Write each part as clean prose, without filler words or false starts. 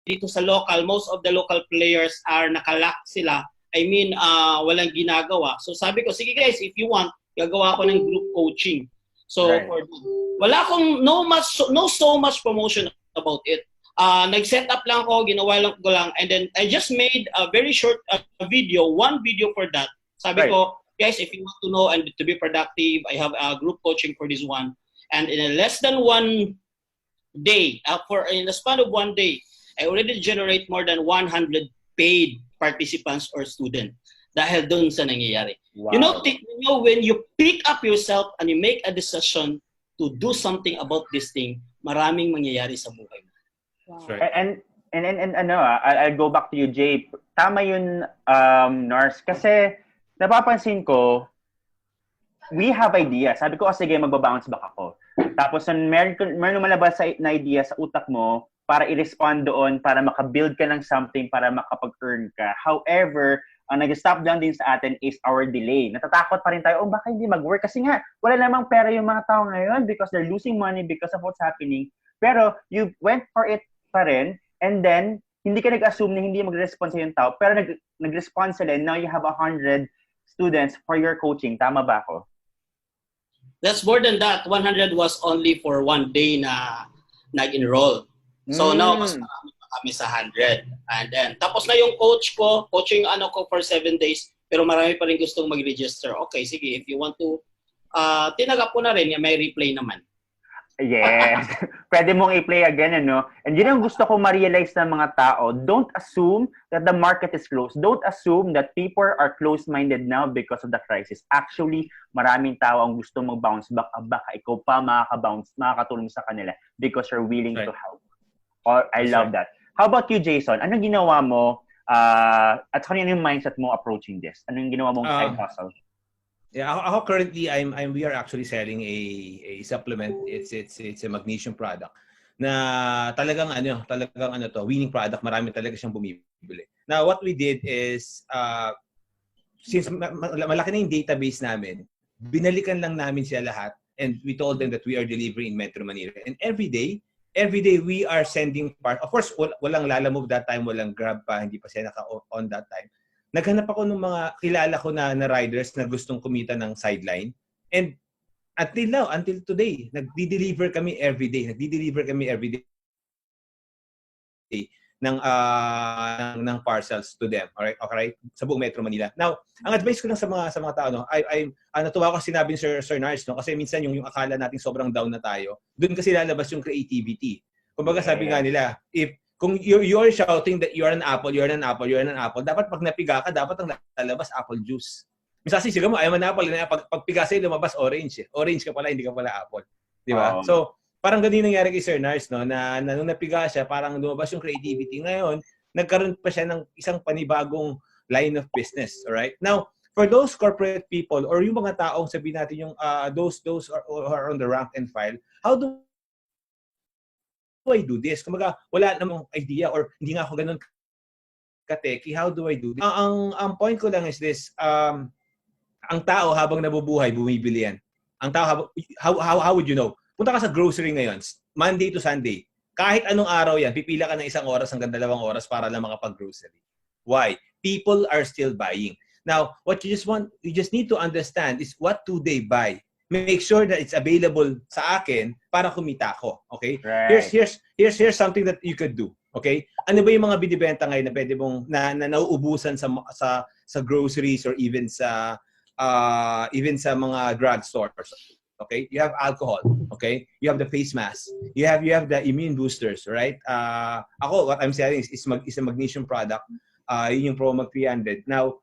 dito sa local, most of the local players are nakalock sila. I mean, walang ginagawa. So sabi ko, sige guys, if you want, gagawa ko ng group coaching. So for wala akong no so much promotion about it. Nag-set up lang ako, ginawa lang ko lang, and then I just made a very short video, one video for that. Sabi ko, guys, if you want to know and to be productive, I have a group coaching for this one. And in less than 1 day, in the span of 1 day, I already generate more than 100 paid participants or students dahil dun sa nangyayari. Wow. You know, when you pick up yourself and you make a decision to do something about this thing, maraming mangyayari sa buhay mo. Wow. And I'll go back to you, Jay. Tama yun, Narz, kasi napapansin ko, we have ideas. Sabi ko, sige, magbabounce back ako. Tapos, meron lumalabas na idea sa utak mo para i-respond doon, para makabuild ka ng something, para makapag-earn ka. However, ang nag-stop down din sa atin is our delay. Natatakot pa rin tayo, baka hindi mag-work. Kasi nga, wala namang pera yung mga tao ngayon because they're losing money because of what's happening. Pero, you went for it pa rin, and then, hindi ka nag-assume na hindi mag-respond sa yung tao, pero nag-respond sila, and now you have 100 students for your coaching. Tama ba ako? That's more than that. 100 was only for 1 day na nag-enroll. So now, mas marami pa kami sa 100. And then, tapos na yung coaching ko for 7 days, pero marami pa rin gustong mag-register. Okay, sige, if you want to, tinagap ko na rin, may replay naman. Yes. Pwede mong i-play again, ano? And yun ang gusto ko ma-realize ng mga tao. Don't assume that the market is closed. Don't assume that people are closed-minded now because of the crisis. Actually, maraming tao ang gusto mag-bounce back. Baka ikaw pa makakatulong sa kanila because you're willing to help. I love that. How about you, Jason? Anong ginawa mo at ano yung mindset mo approaching this? Anong ginawa mong side hustle? Yeah, ako currently we are actually selling a supplement. It's a magnesium product na talagang winning product. Marami talaga siyang bumibili. Now what we did is since malaki na yung database namin, binalikan lang namin siya lahat and we told them that we are delivering in Metro Manila. And every day we are sending part. Of course, walang Lalamove that time, walang Grab pa, hindi pa siya on that time. Naghanap ako ng mga kilala ko na riders na gustong kumita ng sideline. And until today, nagdi-deliver kami every day. Ng parcels to them. Alright? Okay? Sa buong Metro Manila. Now, ang advice ko lang sa mga tao, no, natuwa ko sinabi ni Sir Narz, no, kasi minsan yung akala natin sobrang down na tayo, doon kasi lalabas yung creativity. Kumbaga sabi nga nila, kung you're shouting that you're an apple, dapat pag napiga ka, dapat ang lalabas apple juice. Minsan siguro mo, ayaw man apple, pag piga sa'yo, lumabas orange. Orange ka pala, hindi ka pala apple. Di ba? So, parang ganun nangyari kay Sir Narz, no, na nung napiga siya, parang lumabas yung creativity. Ngayon, nagkaroon pa siya ng isang panibagong line of business. Alright? Now, for those corporate people, or yung mga taong sabihin natin yung those are on the rank and file, how do I do this? Kumaga, wala namang idea or hindi nga ako ganun kateki. How do I do this? Ang point ko lang is this, ang tao habang nabubuhay, bumibili yan. Ang tao, how would you know? Punta ka sa grocery ngayon, Monday to Sunday. Kahit anong araw yan, pipila ka ng 1 oras hanggang 2 oras para lang makapag-grocery. Why? People are still buying. Now, what you just need to understand is what do they buy? Make sure that it's available sa akin para kumita ako. Okay? Right. Here's something that you could do. Okay? Ano ba yung mga binibenta ngayon na pwede mong na nauubusan sa groceries or even sa mga drugstores? Okay? You have alcohol. Okay? You have the face mask. You have the immune boosters, right? Ako, what I'm selling is a magnesium product. Yun yung Promag 300. Now,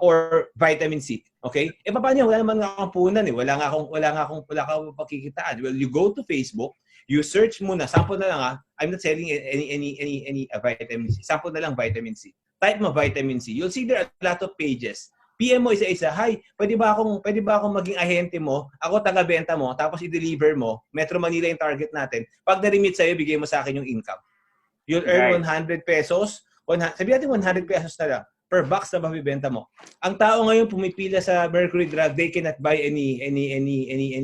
or vitamin C. Okay? Paano? Wala naman nga akong punan eh. Wala nga akong pakikitaan. Well, you go to Facebook, you search muna, sample na lang I'm not selling any vitamin C. Sample na lang vitamin C. Type mo vitamin C. You'll see there are a lot of pages. PM mo isa-isa, hi, pwede ba akong maging ahente mo? Ako taga-benta mo, tapos i-deliver mo. Metro Manila yung target natin. Pag na-remit sa'yo, bigay mo sa akin yung income. You'll earn 100 pesos. Sabi natin 100 pesos na lang per box na mabibenta mo. Ang tao ngayon pumipila sa Mercury Drug, they cannot buy any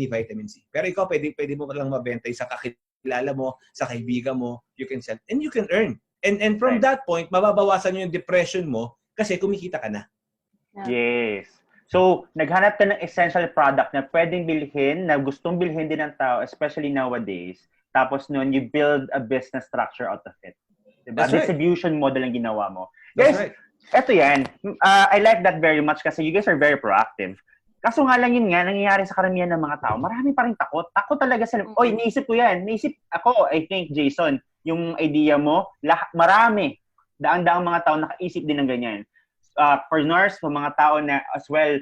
vitamin C. Pero ikaw pwede mo lang mabenta sa kakilala mo, sa kaibigan mo, you can sell and you can earn. And from that point, mababawasan yung depression mo kasi kumikita ka na. Yes. So, naghanap ka ng essential product na pwedeng bilhin, na gustong bilhin din ng tao, especially nowadays. Tapos noon, you build a business structure out of it. Diba? That's right. Distribution model ang ginawa mo. That's Guys, right. eto yan. I like that very much kasi you guys are very proactive. Kaso nga lang yun nga, nangyayari sa karamihan ng mga tao, marami pa rin takot. Takot talaga sila. Oy, naisip ko yan. Naisip ako, I think, Jason, yung idea mo, marami. Daang-daang mga tao nakaisip din ng ganyan. For Narz, for mga tao na as well,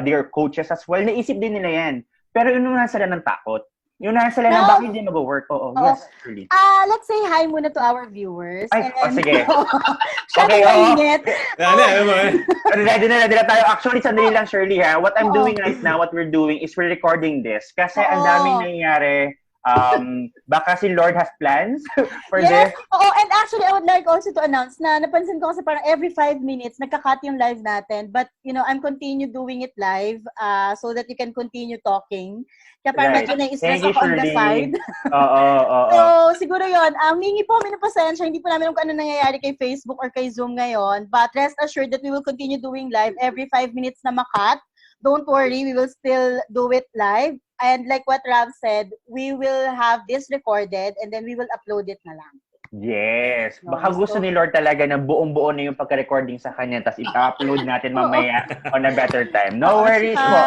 they are coaches as well, naisip din nila yan. Pero inunahan sila ng takot. Inunahan sila ng bakit hindi mag-work. Yes, really. Let's say hi muna to our viewers. Ay, sige. Okay, Ready na tayo. Actually, sandali lang, Shirley, ha. What I'm doing right now, what we're doing is we're recording this. Kasi ang daming nangyayari. Baka si Lord has plans for this. And actually, I would like also to announce na napansin ko kasi parang every 5 minutes nagka-cut yung live natin. But, I'm continue doing it live so that you can continue talking. Kaya parang medyo na-stress ako on the side. So, siguro yun. Mingi po kami ng pasensya. Hindi po namin kung ano nangyayari kay Facebook or kay Zoom ngayon. But rest assured that we will continue doing live every 5 minutes na makat. Don't worry, we will still do it live. And like what Rav said, we will have this recorded and then we will upload it na lang. Yes. Baka gusto ni Lord talaga na buong-buo na yung pagka-recording sa kanya tapos i-upload natin mamaya on a better time. No worries po.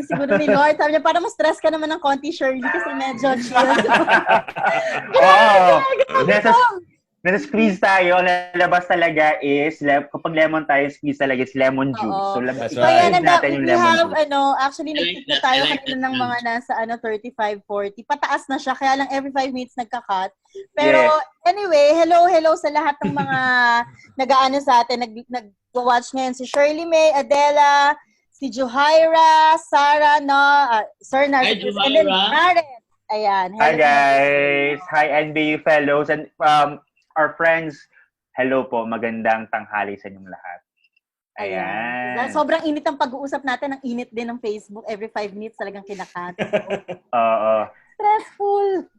Siguro ni Lord, sabi niya, parang mas-stress ka naman ng konti, Shirley, kasi medyo chill. Nasa-squeeze tayo, lalabas talaga is, kapag lemon tayo, squeeze talaga is lemon juice. So, That's right. Natin yung lemon juice. Actually, nagtito tayo kanina ng mga nasa 35-40. Pataas na siya, kaya lang every 5 minutes nagka-cut. Pero anyway, hello sa lahat ng mga nag-aano sa atin, nag-watch ngayon. Si Shirley May, Adela, si Juhaira, Sarah, Sir Narz, and then Karen. Ayan. Hi guys! Hi NBU fellows and our friends, hello po, magandang tanghali sa inyong lahat. Ayan. Sobrang init ang pag-uusap natin, ang init din ng Facebook. Every 5 minutes talagang kinakat. Stressful.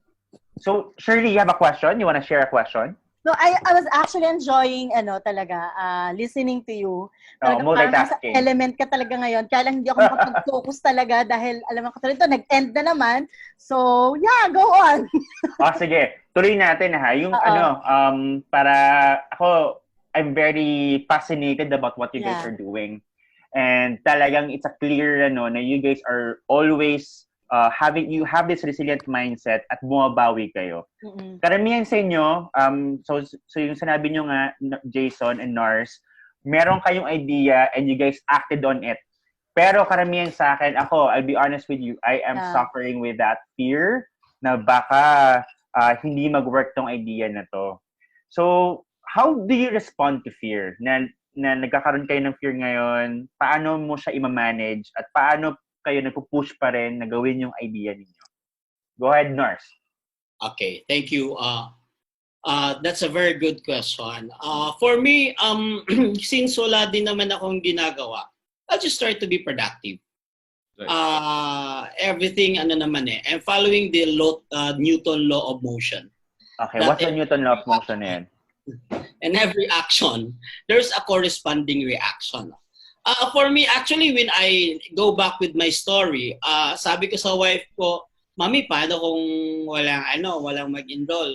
So, Shirley, you have a question? You wanna share a question? No, I was actually enjoying listening to you. Multitasking. Element ka talaga ngayon. Kaya lang hindi ako makapag-focus talaga dahil alam mo ko ito, nag-end na naman. So, yeah, go on. Sige. Tuloy natin ha. Yung para ako, I'm very fascinated about what you guys are doing. And talagang it's a clear na you guys are always you have this resilient mindset at bumabawi kayo. Mm-hmm. Karamihan sa inyo, so yung sinabi nyo nga, Jason and Narz, meron kayong idea and you guys acted on it. Pero karamihan sa akin, I'll be honest with you, I am suffering with that fear na baka hindi mag-work tong idea na to. So, how do you respond to fear? Na nagkakaroon kayo ng fear ngayon, paano mo siya i-manage at paano kayo nagpo-push pa rin na gawin yung idea ninyo? Go ahead, Narz. Okay, thank you. That's a very good question. For me, since wala din naman akong ginagawa, I'll just try to be productive. Everything, I'm following the Newton law of motion. Okay, what's the Newton law of motion yan? In every action, there's a corresponding reaction. For me, actually, when I go back with my story, sabi ko sa wife ko, Mami, paano kung walang mag-enroll?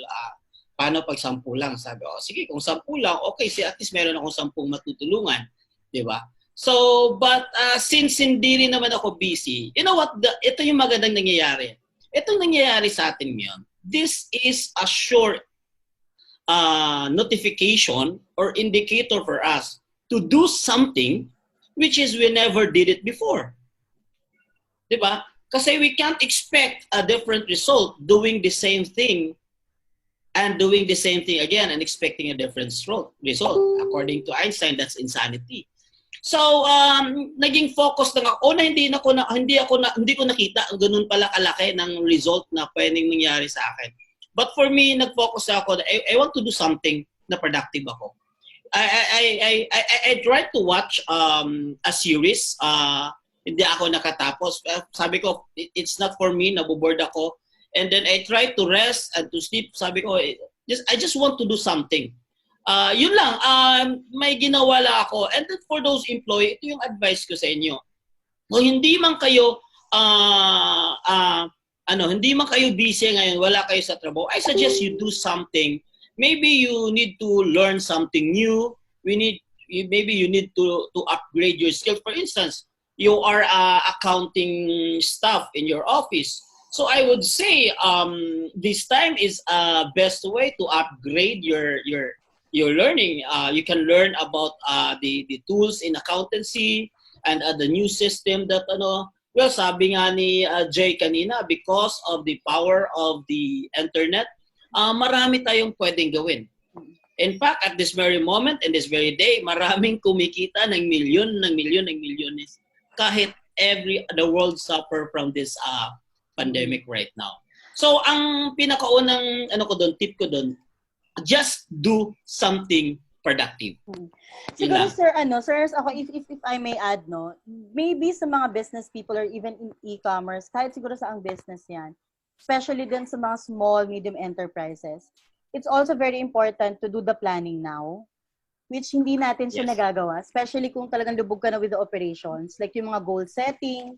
Paano pag 10 lang? Sabi ko, sige, kung 10 lang, okay, at least meron akong 10 matutulungan. Di ba? So, but since hindi rin naman ako busy, you know what? Ito yung magandang nangyayari. Itong nangyayari sa atin ngayon, this is a short notification or indicator for us to do something which is we never did it before. Diba? Kasi we can't expect a different result doing the same thing and doing the same thing again and expecting a different result. According to Einstein, that's insanity. So, naging focus lang ako na hindi ko nakita ganun pala kalaki ng result na pwedeng nangyari sa akin. But for me, nag-focus ako na I want to do something na productive ako. I tried to watch a series. Hindi ako nakatapos. Sabi ko, it's not for me. Naboboard ako. And then I tried to rest and to sleep. Sabi ko, I just want to do something. Yun lang, may ginawa lang ako. And then for those employee, ito yung advice ko sa inyo. Kung hindi man kayo hindi man kayo busy ngayon, wala kayo sa trabaho, I suggest you do something. Maybe you need to learn something new. Maybe you need to upgrade your skills. For instance, you are accounting staff in your office. So I would say this time is best way to upgrade your learning. You can learn about the tools in accountancy and the new system that well, sabi nga ni Jay kanina, because of the power of the internet, marami tayong pwedeng gawin. In fact, at this very moment, in this very day, maraming kumikita ng milyones kahit the world suffer from this pandemic right now. So, ang pinakaunang tip ko doon, just do something productive. Siguro sir, ako if I may add, no, maybe sa mga business people or even in e-commerce, kahit siguro sa ang business yan, especially din sa mga small, medium enterprises, it's also very important to do the planning now, which hindi natin siya nagagawa, especially kung talagang lubog ka na with the operations, like yung mga goal setting,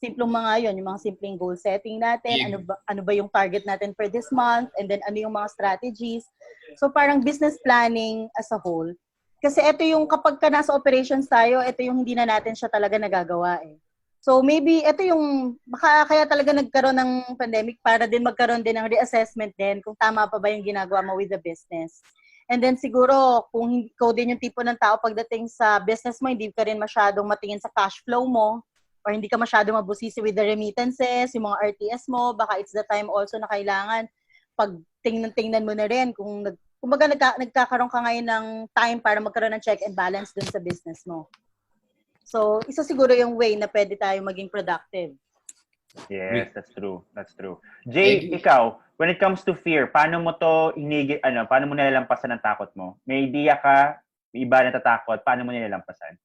yung mga simpleng goal setting natin, ano ba yung target natin for this month, and then ano yung mga strategies. So parang business planning as a whole. Kasi ito yung kapag ka nasa operations tayo, ito yung hindi na natin siya talaga nagagawa eh. So maybe ito yung, kaya talaga nagkaroon ng pandemic para din magkaroon din ng reassessment din kung tama pa ba yung ginagawa mo with the business. And then siguro kung ikaw din yung tipo ng tao pagdating sa business mo, hindi ka rin masyadong matingin sa cash flow mo, or hindi ka masyadong mabusisi with the remittances, yung mga RTS mo, baka it's the time also na kailangan pag tingnan mo na rin kung nagkakaroon ka ngayon ng time para magkaroon ng check and balance dun sa business mo. So, isa siguro yung way na pwede tayo maging productive. Yes, that's true. That's true. Jay, ikaw, when it comes to fear, paano mo to paano mo nilalampasan ang takot mo? May idea ka, may iba natatakot, paano mo nilalampasan?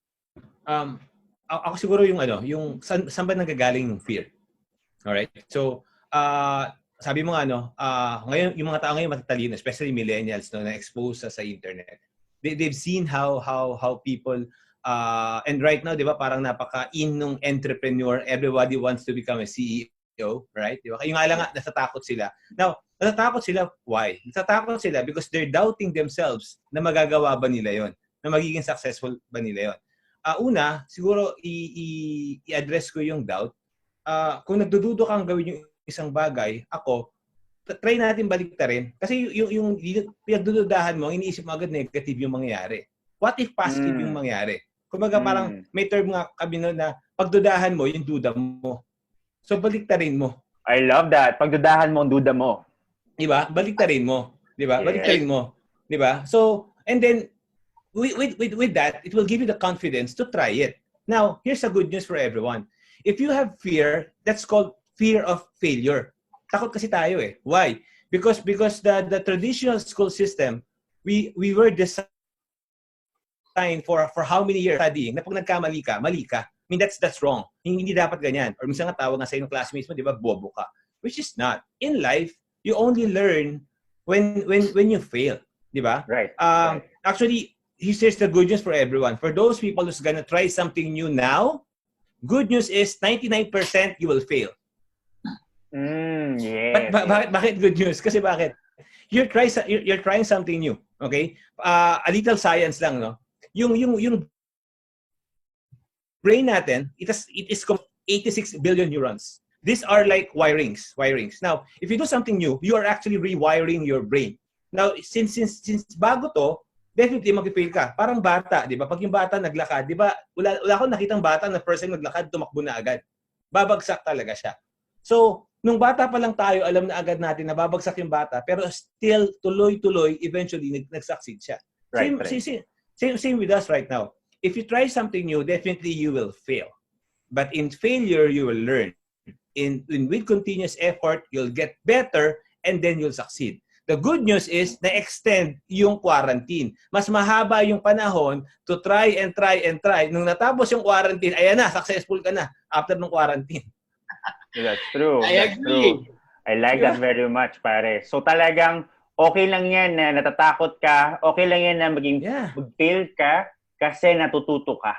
Ako siguro yung saan ba nanggagaling yung fear? Alright? So, sabi mo ngayon, yung mga tao ngayon matatalino, especially millennials na expose sa internet. They've seen how people, and right now, di ba, parang napaka-in nung entrepreneur, everybody wants to become a CEO, right? Di ba? Yung nga lang natatakot sila. Now, natatakot sila, why? Natatakot sila because they're doubting themselves na magagawa ba nila yon, na magiging successful ba nila yon. Una, siguro i-address ko yung doubt. Kung nagdududo kang gawin yung isang bagay, try natin baliktarin. Kasi yung pinagdududahan mo, iniisip mo agad negative yung mangyayari. What if positive yung mangyayari? Kumbaga parang may term nga kami na pagdudahan mo, yung duda mo. So baliktarin mo. I love that. Pagdudahan mo, ang duda mo. Diba? Baliktarin mo. Diba? Baliktarin mo. Diba? So, and then, with that, it will give you the confidence to try it. Now, here's a good news for everyone. If you have fear, that's called fear of failure. Takot kasi tayo eh. Why? Because the traditional school system, we were designed for how many years studying na pag nagkamali ka, mali ka. I mean, that's wrong. Hindi dapat ganyan. Or minsan nga tawag nga sa'yo ng classmates mo, di ba, bobo ka. Which is not. In life, you only learn when you fail. Di ba? Right. Actually, here's the good news for everyone. For those people who's gonna try something new now, good news is 99% you will fail. Yes. Bakit good news? Kasi bakit? You're trying something new. Okay? A little science lang, no? Yung brain natin, it is 86 billion neurons. These are like wirings. Now, if you do something new, you are actually rewiring your brain. Now, since bago to, definitely mag-fail ka. Parang bata, di ba? Pag yung bata naglakad, di ba? Wala akong nakitang bata na first time naglakad, tumakbo na agad. Babagsak talaga siya. So, nung bata pa lang tayo, alam na agad natin na babagsak yung bata, pero still, tuloy-tuloy, eventually, nag-succeed siya. Right. Same with us right now. If you try something new, definitely you will fail. But in failure, you will learn. With continuous effort, you'll get better, and then you'll succeed. The good news is na-extend yung quarantine. Mas mahaba yung panahon to try and try and try. Nung natapos yung quarantine, ayan na, successful ka na after ng quarantine. That's true. I agree. I like that very much, pare. So talagang Okay lang yan na natatakot ka. Okay lang yan na mag-fail ka kasi natututo ka.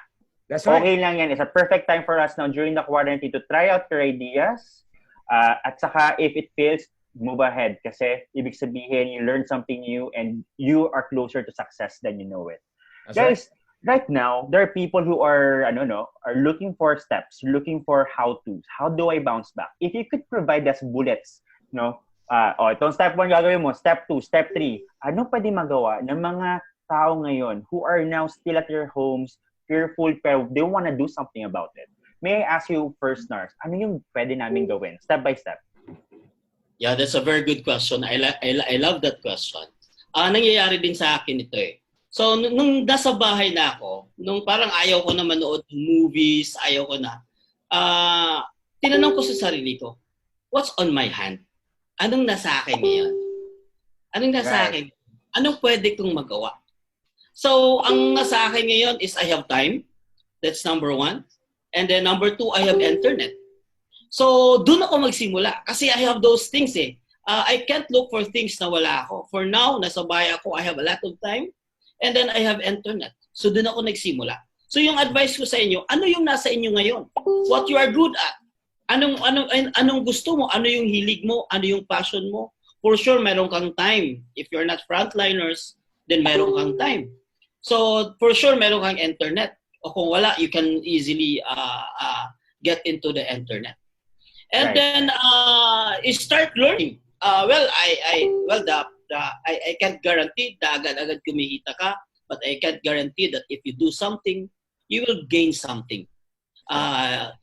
That's right. Okay lang yan. It's a perfect time for us now during the quarantine to try out your ideas. At saka, if it fails, move ahead. Kasi, ibig sabihin, you learn something new and you are closer to success than you know it. That's Guys, right now, there are people who are, are looking for steps, looking for how-tos. How do I bounce back? If you could provide us bullets, itong step 1 gagawin mo, step 2, step 3, ano pwede magawa ng mga tao ngayon who are now still at their homes, fearful, pero they want to do something about it? May I ask you first, Narz, ano yung pwede namin gawin, step by step? Yeah, that's a very good question. I love that question. Nangyayari din sa akin ito eh. So, nung nasa bahay na ako, nung parang ayaw ko na manood ng movies, ayaw ko na, tinanong ko sa sarili ko, what's on my hand? Anong nasa akin ngayon? Anong nasa akin? Anong pwede kong magawa? So, ang nasa akin ngayon is I have time. That's number 1. And then number 2, I have internet. So, doon ako magsimula. Kasi I have those things eh. I can't look for things na wala ako. For now, nasa bahay ako, I have a lot of time. And then I have internet. So, doon ako nagsimula. So, yung advice ko sa inyo, ano yung nasa inyo ngayon? What you are good at? Anong gusto mo? Ano yung hilig mo? Ano yung passion mo? For sure, meron kang time. If you're not frontliners, then meron kang time. So, for sure, meron kang internet. O kung wala, you can easily get into the internet. And then, start learning. I can't guarantee na agad-agad kumikita ka, but I can't guarantee that if you do something, you will gain something.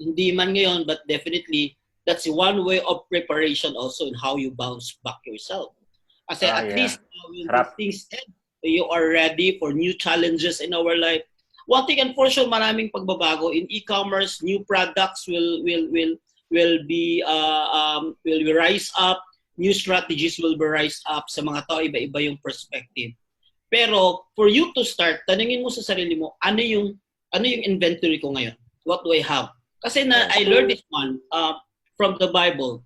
Hindi man ngayon, but definitely, that's one way of preparation also in how you bounce back yourself. Kasi at least when these things end, you are ready for new challenges in our life. One thing and for sure, maraming pagbabago in e-commerce. New products will rise up. New strategies will be rise up. Sa mga tao, iba-iba yung perspective. Pero for you to start, tanungin mo sa sarili mo, ano yung inventory ko ngayon? What do I have? Kasi I learned this one from the Bible.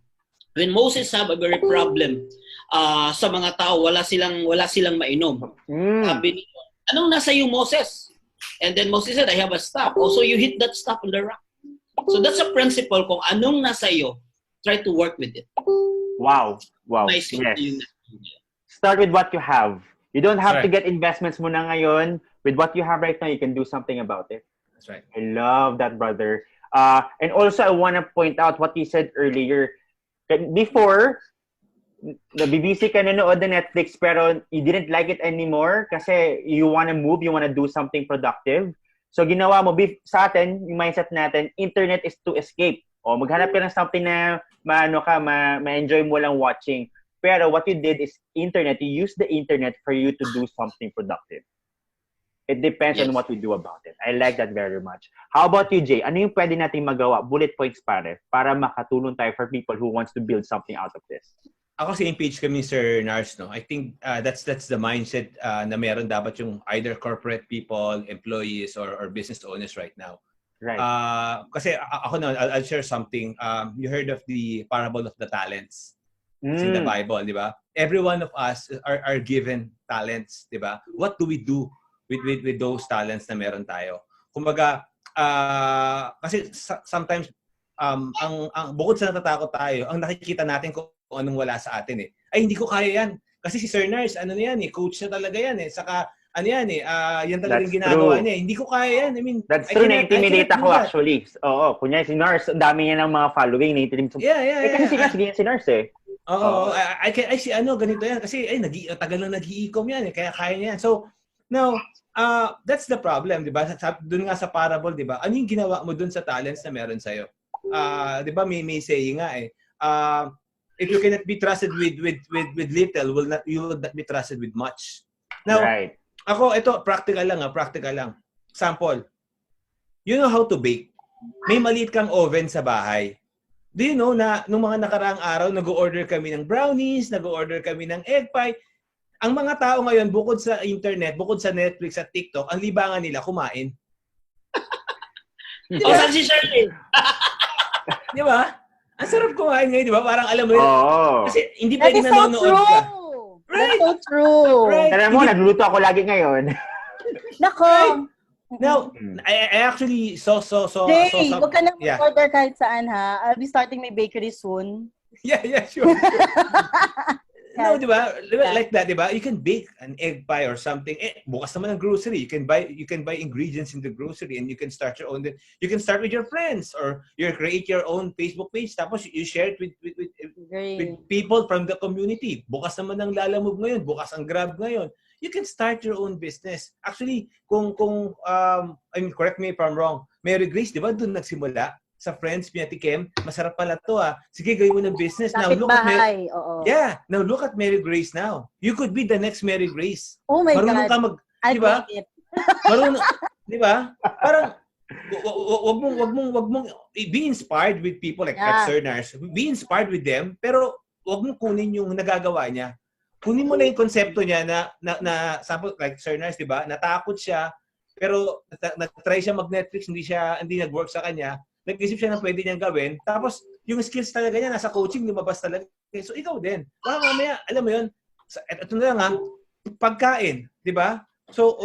When Moses have a very problem sa mga tao, wala silang mainom. Sabi niya, anong nasa iyo, Moses? And then Moses said, I have a staff. Also, you hit that staff on the rock. So that's a principle. Kung anong nasa iyo, try to work with it. Wow. Nice. Yes. Start with what you have. You don't have to get investments muna ngayon. With what you have right now, you can do something about it. That's right. I love that, brother. And also, I want to point out what you said earlier. Before, nabibisi ka nanood ng Netflix pero you didn't like it anymore kasi you want to move, you want to do something productive. So, ginawa mo, sa atin, yung mindset natin, internet is to escape. O, maghanap ka ng something na ma-enjoy mo lang watching. Pero what you did is internet, you use the internet for you to do something productive. It depends on what we do about it. I like that very much. How about you, Jay? Ano yung pwede nating magawa? Bullet points para makatulong tayo for people who wants to build something out of this. Ako same page kami, Sir Narz, no? I think that's the mindset na meron dapat yung either corporate people, employees, or business owners right now. Right. Kasi ako na, I'll share something. You heard of the parable of the talents. It's in the Bible, di ba? Every one of us are given talents, di ba? What do we do with those talents na meron tayo? Kumbaga, kasi sometimes, ang bukod sa natatakot tayo, ang nakikita natin kung anong wala sa atin eh. Ay, hindi ko kaya yan. Kasi si Sir Narz, ano na yan eh, coach na talaga yan eh. Saka, ano yan eh, yan talagang ginagawa niya eh. Hindi ko kaya yan. I mean, that's true, na-intimidate ako actually. Oo, kunya si Narz, dami niya ng mga following, na-intimidate. Yeah. Kasi si Narz eh. Oo, I see, ganito yan. Kasi, tagal na nag-i-ecom yan eh, kaya kaya niya yan. So, now, that's the problem, di ba? Doon nga sa parable, di ba? Ano yung ginawa mo doon sa talents na meron sa'yo? Di ba, may saying nga eh, if you cannot be trusted with little, you will not be trusted with much. Now, ako, ito, practical lang. Sample, you know how to bake. May maliit kang oven sa bahay. Do you know na nung mga nakaraang araw, nag-order kami ng brownies, nag-order kami ng egg pie. Ang mga tao ngayon, bukod sa internet, bukod sa Netflix at TikTok, ang libangan nila kumain. O, saan si Shirley? Di ba? Ang sarap kumain ngayon, di ba? Parang alam mo yun. Oh. Kasi hindi pwede nanonood ka. Right. so true. Right. Alam mo, nagluto ako lagi ngayon. Nako. Now, I actually saw Jay, some, huwag ka na yeah. mag-order kahit saan ha. I'll be starting my bakery soon. Yeah, sure. No, Yes. di ba? Yeah. Like that, di ba? You can bake an egg pie or something. Bukas naman ang grocery. You can buy ingredients in the grocery and you can start your own. You can start with your friends or you create your own Facebook page. Tapos you share it with people from the community. Bukas naman ang Lalamove ngayon. Bukas ang Grab ngayon. You can start your own business. Actually, kung I mean, correct me if I'm wrong, Mary Grace, di ba, doon nagsimula? Sa friends, pinatikim, masarap pala to ah. Sige, gawin mo ng business. Now look at Mary. Yeah, now look at Mary Grace now. You could be the next Mary Grace. Oh my Marunong God. ka di ba? Marunong, di ba? Parang wag mong be inspired with people like Sir Narz. Be inspired with them, pero wag mong kunin yung nagagawa niya. Kunin mo na yung konsepto niya na sample like Sir Narz, di ba? Natakot siya, pero na-try siya mag-Netflix, hindi nag-work sa kanya. Nag-isip siya na pwede niyang gawin. Tapos, yung skills talaga niya, nasa coaching, lumabas talaga. So, ikaw din. Baka mamaya, alam mo yun, ito na lang ha, pagkain, di ba? So,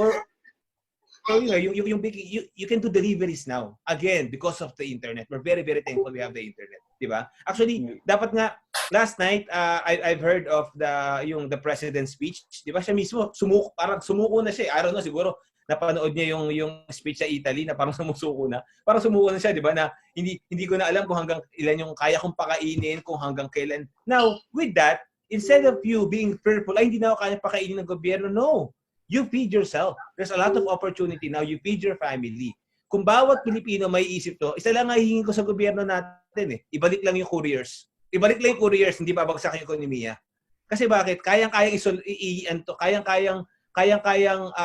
yung baking, you can do deliveries now. Again, because of the internet. We're very, very thankful we have the internet. Di ba? Actually, dapat nga, last night, I've heard of the president's speech. Di ba? Siya mismo, sumuko na siya. I don't know, siguro, napanood niya yung speech sa Italy na parang sumusuko na. Parang sumuko na siya, di ba? Na hindi ko na alam kung hanggang ilan yung kaya kong pakainin, kung hanggang kailan. Now, with that, instead of you being fearful, hindi na ako kaya pakainin ng gobyerno. No. You feed yourself. There's a lot of opportunity. Now, you feed your family. Kung bawat Pilipino may isip to, isa lang ang hihingin ko sa gobyerno natin eh. Ibalik lang yung couriers. Ibalik lang yung couriers, hindi babagsak yung ekonomiya. Kasi bakit? Kayang-kayang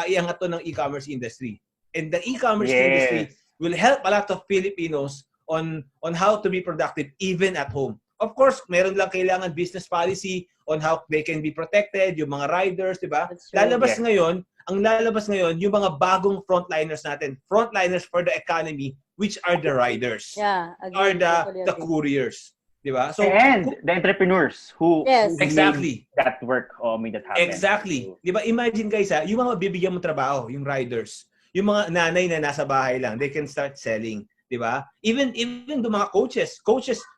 iangat to ng e-commerce industry. And the e-commerce industry will help a lot of Filipinos on how to be productive even at home. Of course, meron lang kailangan business policy on how they can be protected, yung mga riders, di ba? Ngayon, ang lalabas ngayon, yung mga bagong frontliners natin. Frontliners for the economy, which are the riders. Yeah, are the couriers. Di ba? So, and the entrepreneurs who exactly made that work or made that happen. Exactly. Di ba? Imagine guys ha, yung mga bibigyan mo trabaho, yung riders, yung mga nanay na nasa bahay lang, they can start selling. Di ba? Even the mga coaches,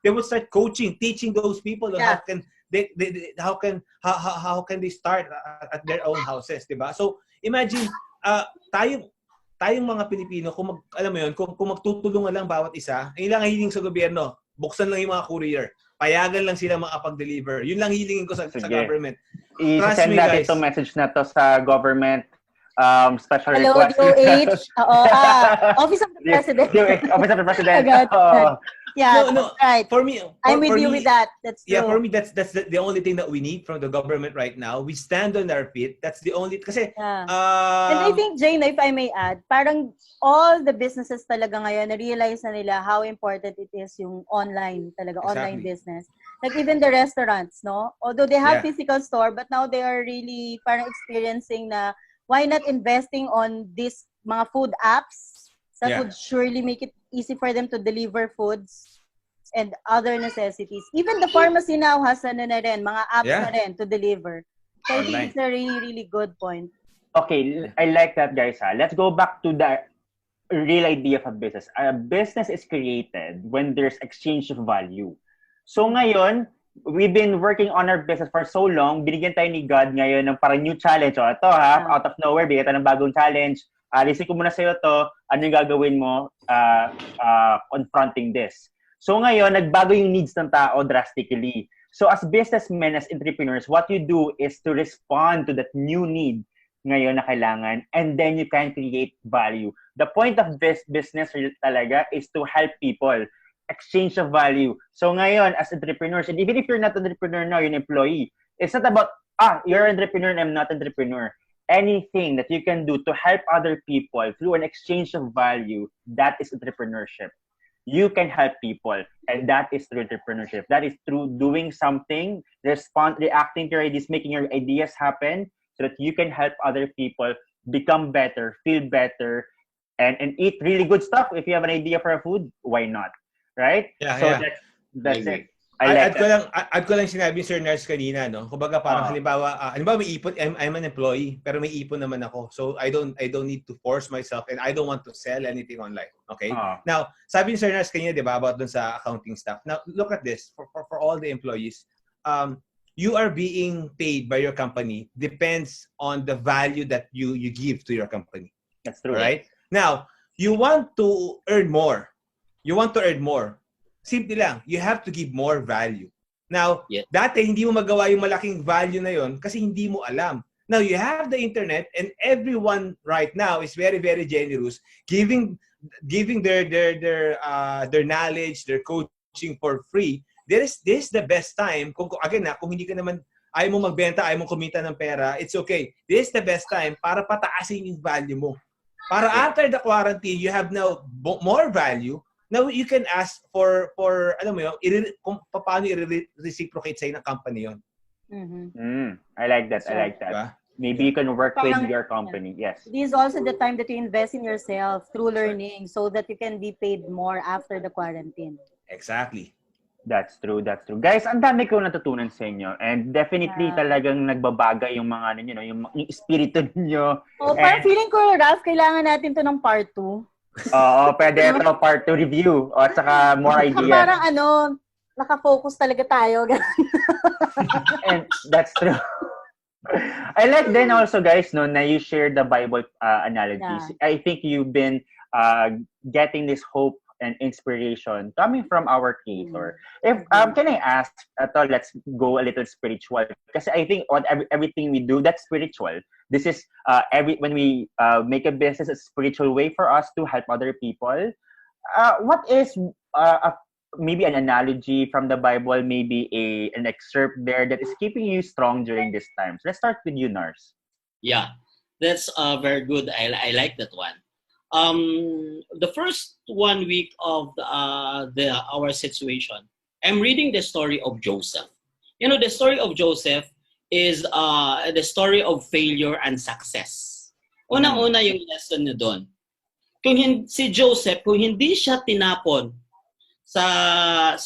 they would start coaching, teaching those people on how can they start at their own houses, di ba? So, imagine tayong mga Pilipino, alam mo yun, kung magtutulungan lang bawat isa, ay lang hiling sa gobyerno, buksan lang yung mga courier. Payagan lang sila makapag-deliver. Yun lang hilingin ko sa government. I-send natin itong message na to sa government special request. DOH. Office of the President. Office of the President. Yeah, no, right. For me, I'm with you with that. That's true. Yeah, for me, that's the only thing that we need from the government right now. We stand on our feet. That's the only, kasi, and I think, Jane, if I may add, parang all the businesses talaga ngayon, na-realize na nila how important it is yung online, talaga, online business. Like even the restaurants, no? Although they have physical store, but now they are really parang experiencing na, why not investing on these mga food apps that would surely make it easy for them to deliver foods and other necessities. Even the pharmacy now has mga apps na rin to deliver. So I think it's a really, really good point. Okay, I like that, guys. Let's go back to the real idea of a business. A business is created when there's exchange of value. So ngayon, we've been working on our business for so long. Binigyan tayo ni God ngayon ng parang new challenge. O, ito out of nowhere, bigyan tayo ng bagong challenge. Listen ko muna sa'yo to, ano yung gagawin mo confronting this. So ngayon, nagbago yung needs ng tao drastically. So as businessmen, as entrepreneurs, what you do is to respond to that new need ngayon na kailangan, and then you can create value. The point of this business talaga is to help people, exchange of value. So ngayon, as entrepreneurs, and even if you're not an entrepreneur now, you're an employee, it's not about, you're an entrepreneur and I'm not an entrepreneur. Anything that you can do to help other people through an exchange of value, that is entrepreneurship. You can help people, and that is through entrepreneurship. That is through doing something, reacting to your ideas, making your ideas happen, so that you can help other people become better, feel better, and eat really good stuff. If you have an idea for a food, why not? Right? Yeah, so that's it. Add ko lang sinabi Sir Narz kanina, no? Kumbaga parang halimbawa may ipon, I'm an employee, pero may ipon naman ako. So I don't need to force myself and I don't want to sell anything online. Okay? Now, sabi ni Sir Narz kanina, 'di ba, about dun sa accounting staff. Now, look at this. For all the employees, you are being paid by your company depends on the value that you give to your company. That's true. Right? Now, you want to earn more. Simple lang, you have to give more value. Now, dati hindi mo magawa yung malaking value na yon kasi hindi mo alam. Now, you have the internet and everyone right now is very, very generous, giving their knowledge, their coaching for free. This is the best time. Kung hindi ka naman, ayaw mo magbenta, ayaw mo kumita ng pera, it's okay. This is the best time para pataasin yung value mo. Para after the quarantine, you have now more value. Now, you can ask for alam mo yun, kung paano i-reciprocate sa'yo ng company yun. I like that. Diba? Maybe you can work with your company. Yes. This is also the time that you invest in yourself through learning so that you can be paid more after the quarantine. Exactly. That's true. Guys, ang dami ko natutunan sa inyo. And definitely talagang nagbabaga yung mga yung espiritu niyo. Parang feeling ko, Ralph, kailangan natin to ng part 2. Oo, pwede ito part 2 review at saka more ideas. Parang naka-focus talaga tayo. And that's true. I like then also, guys, na you share the Bible analogies. I think you've been getting this hope and inspiration coming from our Creator. If can I ask, let's go a little spiritual, kasi I think on everything we do, that's spiritual. This is when we make a business, a spiritual way for us to help other people. What is maybe an analogy from the Bible, maybe an excerpt there that is keeping you strong during this time? So let's start with you, Narz. Yeah, that's very good. I like that one. The first 1 week of our situation, I'm reading the story of Joseph. You know, the story of Joseph is the story of failure and success. Unang-una yung lesson niya doon. Si Joseph, kung hindi siya tinapon at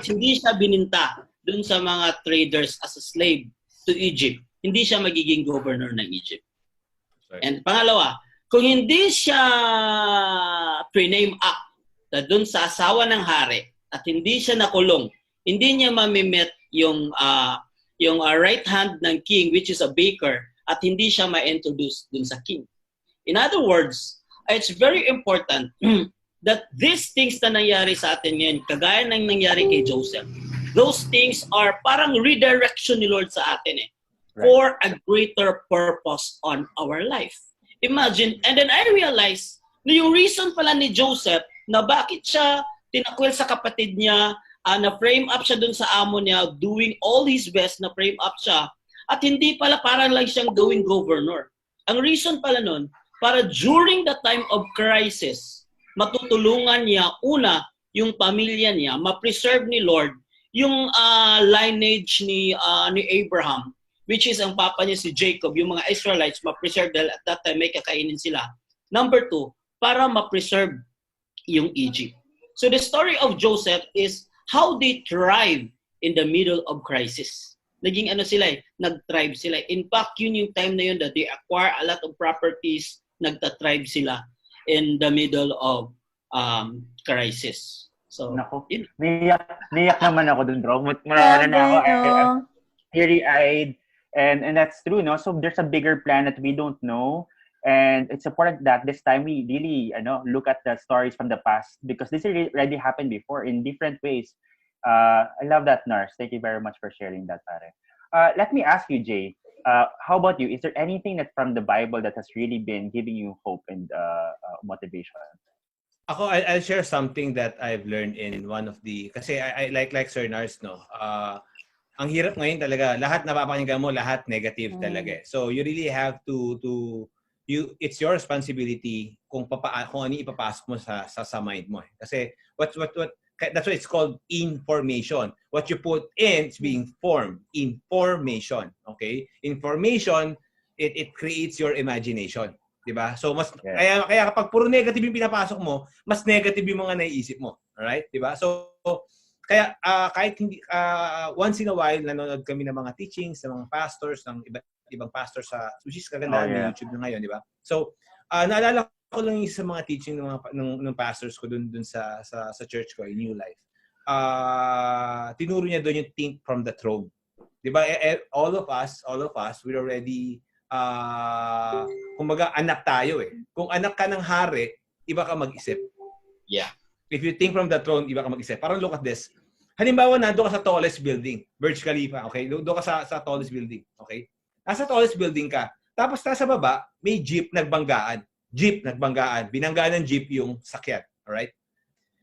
hindi siya bininta doon sa mga traders as a slave to Egypt, hindi siya magiging governor ng Egypt. Sorry. And pangalawa, kung hindi siya pre-name up doon sa asawa ng hari at hindi siya nakulong, hindi niya mamimit yung right hand ng king, which is a baker, at hindi siya ma-introduce doon sa king. In other words, it's very important that these things na nangyari sa atin ngayon, kagaya ng nangyari kay Joseph, those things are parang redirection ni Lord sa atin for a greater purpose on our life. Imagine, and then I realized na yung reason pala ni Joseph na bakit siya tinakwil sa kapatid niya, na-frame up siya dun sa amo niya, doing all his best na frame up siya, at hindi pala parang lang siyang gawing governor. Ang reason pala nun, para during the time of crisis, matutulungan niya, una, yung pamilya niya, ma-preserve ni Lord, yung lineage ni Abraham, which is ang papa niya si Jacob, yung mga Israelites, ma-preserve dahil at that time may kakainin sila. Number 2, para ma-preserve yung Egypt. So the story of Joseph is how they thrive in the middle of crisis. Naging nag-thrive sila. In fact, yun yung time na yun that they acquire a lot of properties, nagta-thrive sila in the middle of crisis. So, niyak naman ako dun, bro. Marana na ako. Teary-eyed. And that's true, no? So there's a bigger plan that we don't know. And it's important that this time we really look at the stories from the past, because this already happened before in different ways. I love that, Narz. Thank you very much for sharing that, pare. Let me ask you, Jay, how about you? Is there anything that from the Bible that has really been giving you hope and motivation? I'll share something that I've learned in one of the, kasi I like Sir Narz, no? Ang hirap ngayon talaga, lahat napapakinggan mo, lahat negative talaga. So you really have to it's your responsibility kung ano ipapasok mo sa mind mo. Kasi that's what it's called information. What you put in is being formed. Information, okay? Information, it creates your imagination, 'di ba? So kaya kapag puro negative yung pinapasok mo, mas negative yung mga naiisip mo, all right? 'Di ba? So Kaya kahit hindi once in a while nanonood kami ng mga teachings ng mga pastors ng ibang pastors sa which is kaganda ng YouTube na ngayon, di ba? So naalala ko lang yung sa mga teaching ng mga ng pastors ko dun sa church ko, in New Life. Tinuro niya doon yung think from the throne. Di ba? All of us, we're already kumbaga anak tayo eh. Kung anak ka ng hari, iba ka mag-isip. Yeah. If you think from the throne, iba ka mag-isip. Parang look at this. Halimbawa, nando ka sa tallest building, Burj Khalifa, okay? Doon ka sa tallest building, okay? Nasa tallest building ka. Tapos nasa baba, may jeep nagbanggaan. Binanggaan ng jeep yung sakyan, alright?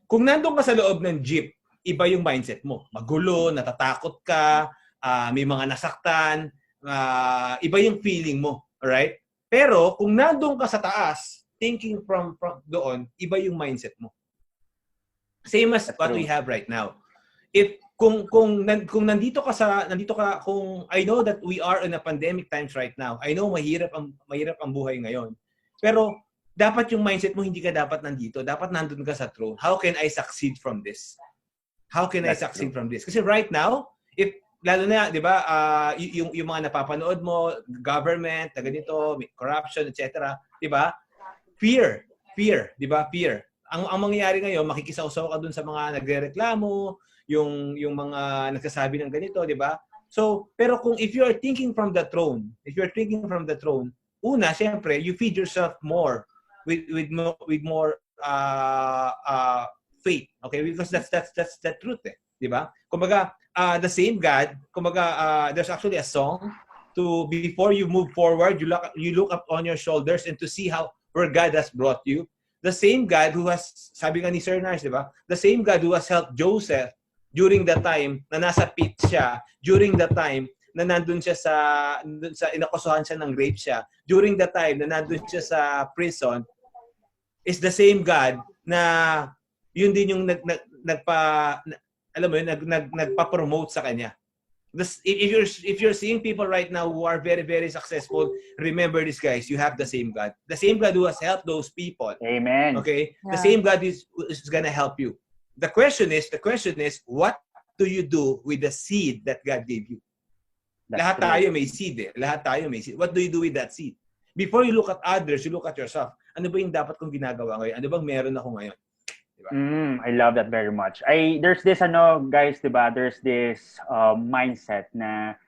Kung nandun ka sa loob ng jeep, iba yung mindset mo. Magulo, natatakot ka, may mga nasaktan, iba yung feeling mo, alright? Pero kung nandun ka sa taas, thinking from doon, iba yung mindset mo. Same as what we have right now. If kung nandito ka kung I know that we are in a pandemic times right now. I know mahirap ang buhay ngayon. Pero dapat yung mindset mo hindi ka dapat nandito, dapat nandun ka sa throne. How can I succeed from this? Kasi right now, if lalo na, 'di ba, yung mga napapanood mo, government, ganito, corruption, etc., 'di ba? Fear, 'di ba? Fear. Ang mangyayari ngayon, makikisawsaw ka dun sa mga nagrereklamo, yung mga nagsasabi ng ganito, 'di ba? So, pero if you are thinking from the throne, una, siyempre, you feed yourself more with more faith, okay? Because that's the truth, eh, 'di ba? Kumbaga, the same God, there's actually a song to before you move forward, you look up on your shoulders and to see where God has brought you. The same God who has, sabi nga ni Sir Narz, 'di ba? The same God who has helped Joseph during the time na nasa pit siya, during the time na nandun siya sa inakusahan siya ng rape siya, during the time na nandun siya sa prison, is the same God na yun din yung nagpa-promote sa kanya. If you're seeing people right now who are very, very successful, remember this, guys. You have the same God. The same God who has helped those people. Amen. Okay? Yeah. The same God is gonna help you. The question is, what do you do with the seed that God gave you? Lahat tayo may seed eh. What do you do with that seed? Before you look at others, you look at yourself. Ano ba yung dapat kong ginagawa ngayon? Ano bang meron ako ngayon? Diba? I love that very much. There's this guys, diba? There's this mindset na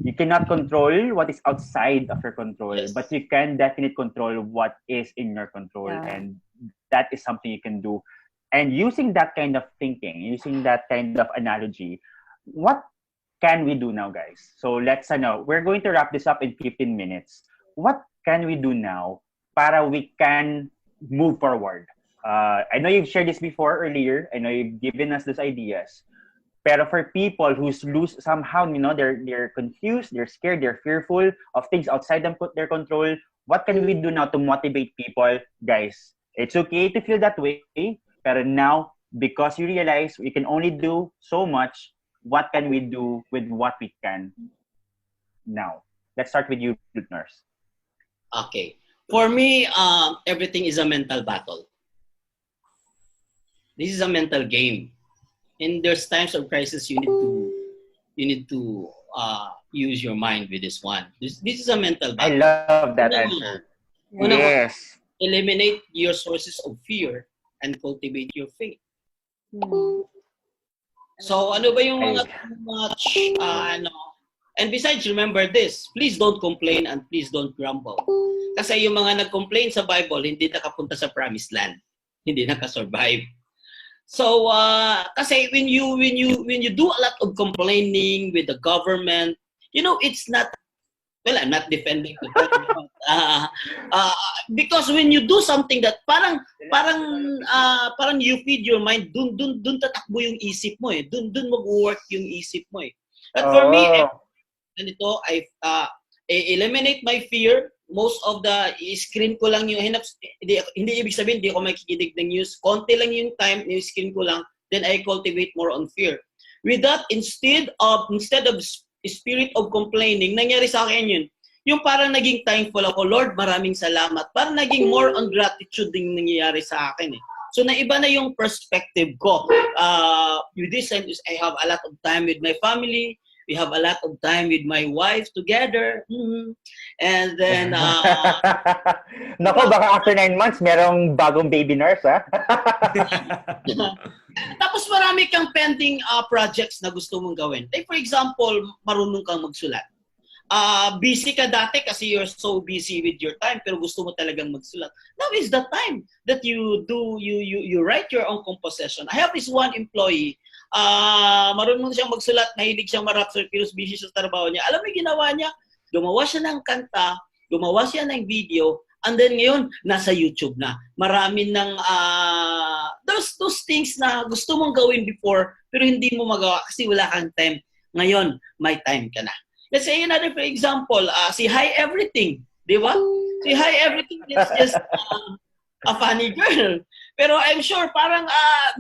you cannot control what is outside of your control, yes, but you can definitely control what is in your control, and that is something you can do. And using that kind of thinking, using that kind of analogy, what can we do now, guys? So let's we're going to wrap this up in 15 minutes. What can we do now para we can move forward? I know you've shared this before earlier. I know you've given us these ideas. Pero for people who's somehow, they're confused, they're scared, they're fearful of things outside their control, what can we do now to motivate people? Guys, it's okay to feel that way. Pero now, because you realize we can only do so much, what can we do with what we can now? Let's start with you, Narz. Okay. For me, everything is a mental battle. This is a mental game. And there's times of crisis you need to use your mind with this one. This is a mental battle. I love that answer. Yes. Eliminate your sources of fear and cultivate your faith. So, ano ba yung mga and besides, remember this, please don't complain and please don't grumble. Kasi yung mga nag-complain sa Bible, hindi nakapunta sa promised land. Hindi nakasurvive. So, kasi when you do a lot of complaining with the government, it's not, well, I'm not defending the government. Because when you do something that parang you feed your mind, dun tatakbo yung isip mo eh. Dun mag-work yung isip mo eh. But for me, ganito, I eliminate my fear. Most of the screen ko lang yung hindi ibig sabihin hindi ako makikinig ng news. Konti lang yung time, yung screen ko lang, then I cultivate more on fear. With that, instead of spirit of complaining, nangyari sa akin yun. Yung parang naging thankful ako, Lord, maraming salamat. Parang naging more on gratitude din nangyayari sa akin eh. So naiba na yung perspective ko. With this, I have a lot of time with my family. We have a lot of time with my wife together. And then... Nako, baka after 9 months, merong bagong baby nurse, ha? Tapos marami kang pending projects na gusto mong gawin. Like for example, marunong kang magsulat. Busy ka dati kasi you're so busy with your time pero gusto mo talagang magsulat. Now is the time that you write your own composition. I have this one employee, marunong siyang magsulat, mahilig siyang marap, pero busy siya sa trabaho niya. Alam mo yung ginawa niya? Gumawa siya ng kanta, gumawa siya ng video, and then ngayon, nasa YouTube na. Marami ng those things na gusto mong gawin before, pero hindi mo magawa kasi wala kang time. Ngayon, may time ka na. Let's say another for example, si Hi Everything, di ba? Si Hi Everything is just a funny girl. Pero I'm sure parang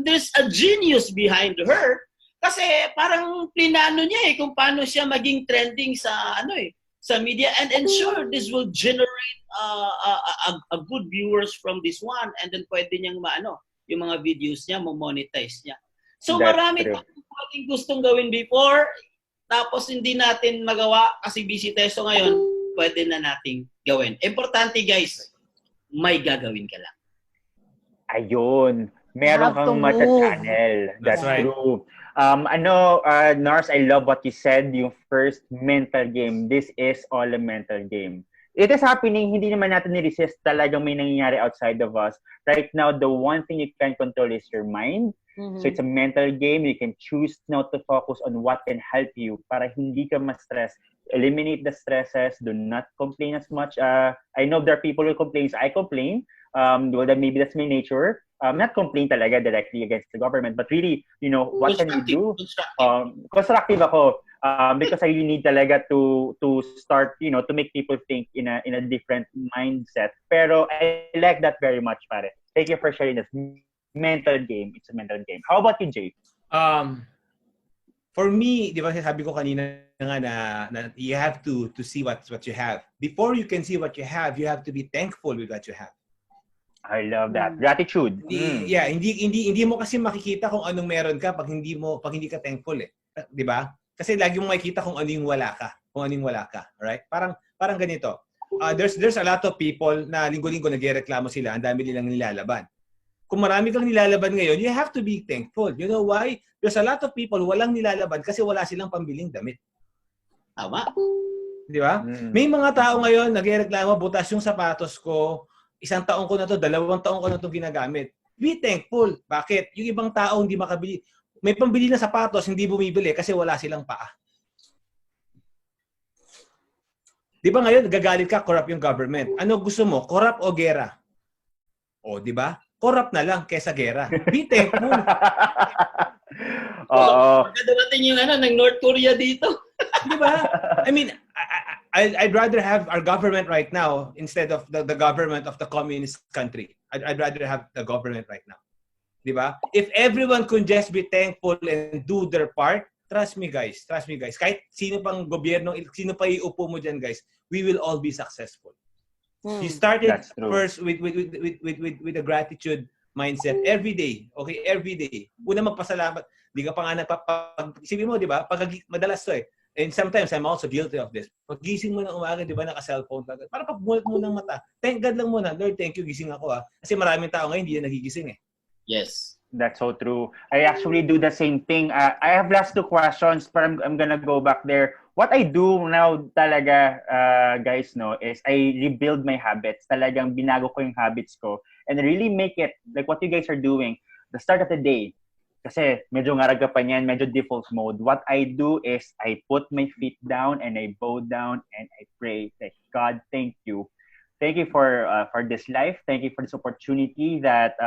there's a genius behind her kasi parang plinano niya kung paano siya maging trending sa sa media and ensure this will generate a good viewers from this one and then pwede niyang yung mga videos niya mo-monetize niya. So marami tayong gustong gawin before tapos hindi natin magawa kasi busy tayo. So ngayon, pwede na nating gawin. Importante guys, may gagawin ka lang. Ayun. Meron kang mata-channel. That's right. True. Narz, I love what you said, yung first mental game. This is all a mental game. It is happening, hindi naman natin ni-resist talagang may nangyayari outside of us. Right now, the one thing you can control is your mind. So it's a mental game. You can choose now to focus on what can help you para hindi ka ma-stress. Eliminate the stresses. Do not complain as much. I know there are people who complain. I complain. Well, then maybe that's my nature. Not complain talaga directly against the government, but really, what can you do? Constructive ako. Because I really need talaga to start, to make people think in a different mindset. Pero I like that very much, pare. Thank you for sharing this. Mental game. It's a mental game. How about you, Jay? For me, di ba sabi ko kanina nga na you have to see what you have. Before you can see what you have to be thankful with what you have. I love that. Gratitude. Yeah, hindi mo kasi makikita kung anong meron ka pag hindi ka thankful eh. 'Di ba? Kasi lagi mo makikita kung ano yung wala ka, right? Parang ganito. There's a lot of people na linggo-linggo nagrereklamo sila, ang dami nilang nilalaban. Kung marami kang nilalaban ngayon, you have to be thankful. You know why? There's a lot of people walang nilalaban kasi wala silang pambiling damit. Tama. Di ba? May mga tao ngayon nagrereklamo, butas yung sapatos ko, 1 taon ko na to, 2 taon ko na to ginagamit. Be thankful. Bakit? Yung ibang tao hindi makabili. May pambili na sapatos, hindi bumibili kasi wala silang paa. Di ba ngayon, gagalit ka, corrupt yung government. Ano gusto mo? Corrupt o gera? O, di ba? Corrupt na lang kesa gera. Be thankful. Pagkadating yung ng North Korea dito. Di ba? I mean, I'd rather have our government right now instead of the government of the communist country. I'd rather have the government right now. Di ba? If everyone could just be thankful and do their part, trust me guys. Kahit sino pang gobyerno, sino pa iupo mo dyan guys, we will all be successful. You started first with a gratitude mindset every day. Okay, every day. Una magpasalamat. Di ka pa nga isipin mo, di ba? Madalas to eh. And sometimes I'm also guilty of this. Pag gising mo ng umaga, di ba, naka-cellphone ka. Para pagbulat mo ng mata. Thank God lang muna. Lord, thank you, gising ako ha. Kasi maraming tao ngayon hindi na nagigising eh. Yes. That's so true. I actually do the same thing. I have last 2 questions, but I'm gonna go back there. What I do now talaga, guys, is I rebuild my habits. Talagang binago ko yung habits ko and really make it like what you guys are doing. The start of the day. Kasi medyo ngarag pa niyan, medyo default mode. What I do is I put my feet down and I bow down and I pray. Like, God, thank you. Thank you for this life. Thank you for this opportunity that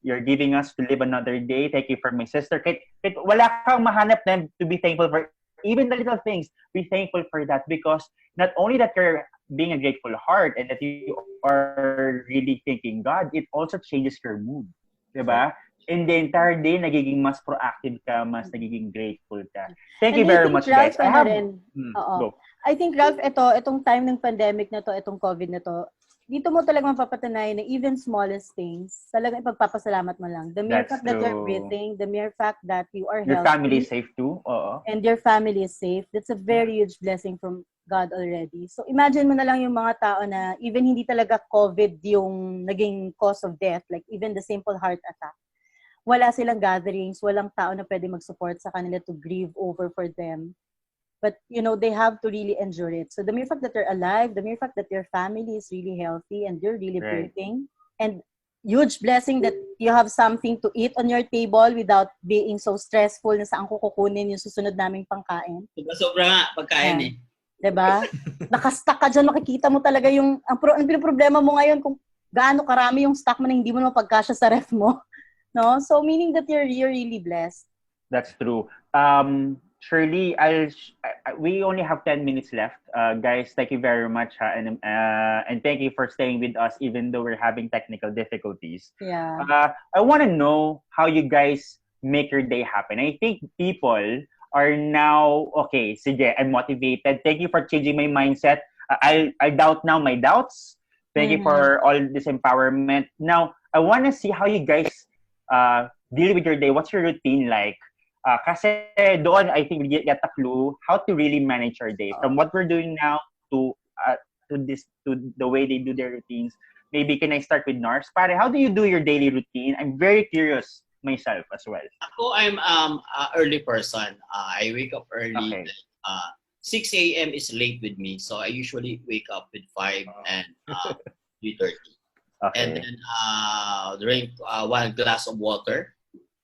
you're giving us to live another day. Thank you for my sister. Kahit wala kang mahanap na to be thankful for. Even the little things, be thankful for that because not only that you're being a grateful heart and that you are really thanking God, it also changes your mood. Diba? In the entire day, nagiging mas proactive ka, mas nagiging grateful ka. Thank you very much, guys. I think, Ralph, itong time ng pandemic na to, itong COVID na to, dito mo talaga mapapatunayan na even smallest things, talagang ipagpapasalamat mo lang. The mere That's fact that you're true. breathing, the mere fact that you are Your healthy, family is safe too. Oo. and your family is safe, that's a very huge blessing from God already. So imagine mo na lang yung mga tao na even hindi talaga COVID yung naging cause of death, like even the simple heart attack. Wala silang gatherings, walang tao na pwede mag-support sa kanila to grieve over for them. But, they have to really endure it. So the mere fact that they're alive, the mere fact that your family is really healthy and you're really Right. breathing, and huge blessing that you have something to eat on your table without being so stressful na saan ko kukunin yung susunod naming pangkain. Sobra nga pagkain eh. Diba? Nakastack ka dyan, makikita mo talaga ang problema mo ngayon kung gaano karami yung stock mo na hindi mo na mapagkasya sa ref mo. No? So meaning that you're really blessed. That's true. Shirley, we only have 10 minutes left. Guys, thank you very much. And thank you for staying with us even though we're having technical difficulties. Yeah. I want to know how you guys make your day happen. I think people are now, okay, sige, I'm motivated. Thank you for changing my mindset. I doubt now my doubts. Thank you for all this empowerment. Now, I want to see how you guys deal with your day. What's your routine like? Kasi doon, I think we get a clue how to really manage our day. From what we're doing now to the way they do their routines. Maybe can I start with Narz? Pare, how do you do your daily routine? I'm very curious myself as well. Ako, I'm early person. I wake up early. Okay. 6 a.m. is late with me, so I usually wake up with 5 and 3:30. Okay. And then drink 1 glass of water.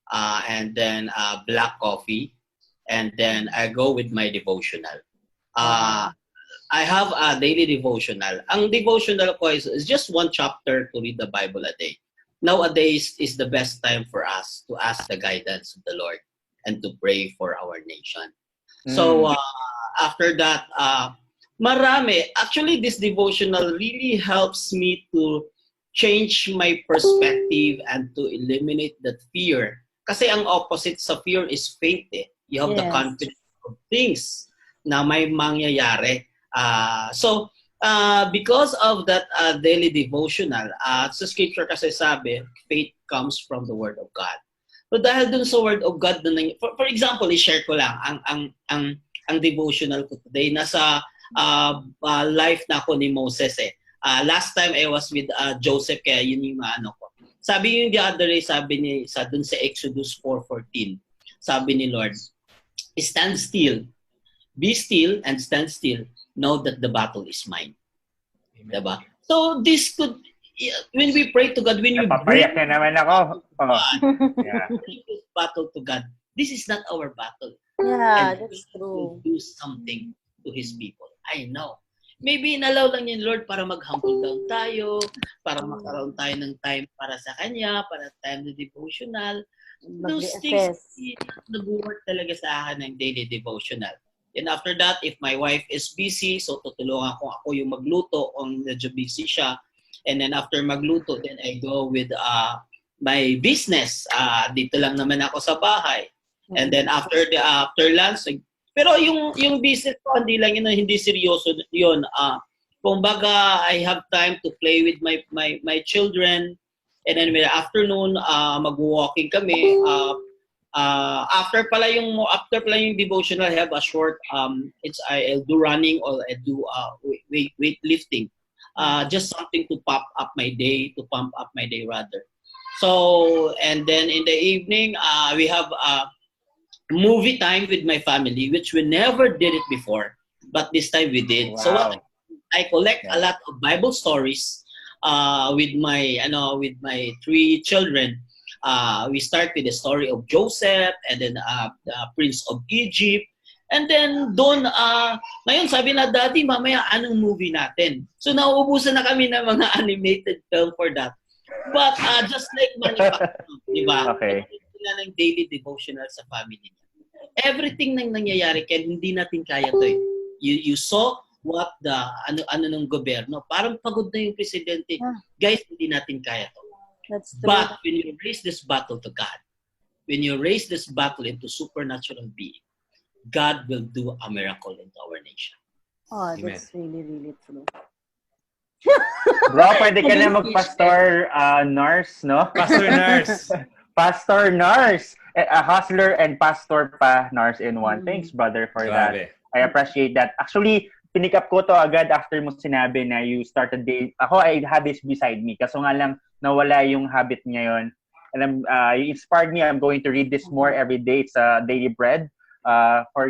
And then black coffee, and then I go with my devotional. I have a daily devotional. Ang devotional ko is just 1 chapter to read the Bible a day. Nowadays is the best time for us to ask the guidance of the Lord and to pray for our nation. So after that, marami. Actually, this devotional really helps me to change my perspective and to eliminate that fear. Kasi ang opposite sa fear is faith eh. You have the confidence of things na may mangyayari. So, because of that daily devotional, sa scripture kasi sabi, faith comes from the Word of God. So dahil dun sa Word of God, for example, i-share ko lang ang devotional ko today. Nasa life na ako ni Moses eh. Last time I was with Joseph, kaya yun yung ano ko. Sabi yung the other day, sabi ni dun sa Exodus 4:14, sabi ni Lord, stand still, be still and stand still, know that the battle is mine. Diba? So this could, when we pray to God, when you bring na naman ako. this battle to God, this is not our battle. Yeah, And that's true. do something to His people. I know. Maybe inalaw lang niya, Lord, para mag-humble down tayo, para magkaroon tayo ng time para sa Kanya, para time na devotional. Those things, nag-work talaga sa akin ng daily devotional. And after that, if my wife is busy, so tutulungan ko ako yung magluto kung medyo busy siya. And then after magluto, then I go with my business. Dito lang naman ako sa bahay. And then after lunch, pero yung business ko, hindi seryoso yun. Kumbaga, I have time to play with my children. And then may afternoon, mag-walking kami. After pala yung devotional, I have a short, I'll do running or I do weightlifting. Just something to pump up my day rather. So, and then in the evening, we have movie time with my family, which we never did it before, but this time we did. Wow. So I collect a lot of Bible stories with my 3 children. We start with the story of Joseph, and then the Prince of Egypt, and then doon ngayon sabi na, Daddy, mamaya anong movie natin? So nauubusan na kami ng mga animated film for that. But just like manufacturing, di ba? Okay. Ng daily devotional sa family niya. Everything nang nangyayari kaya hindi natin kaya to eh. You saw what the ano ng gobyerno. Parang pagod na yung presidente. Guys, hindi natin kaya to. That's true. But when you raise this battle to God, when you raise this battle into supernatural being, God will do a miracle into our nation. Oh, Amen. that's really, really true. Bro, pwede ka na mag-pastor Narz, no? Pastor Narz. Pastor Narz. A hustler and pastor pa, Narz in one. Thanks, brother, for Grabe. that. I appreciate that. Actually, pinick up ko to agad after mo sinabi na you started day. Ako, I had this beside me. Kaso nga lang, nawala yung habit ngayon. And you inspired me. I'm going to read this more every day. It's a daily bread. For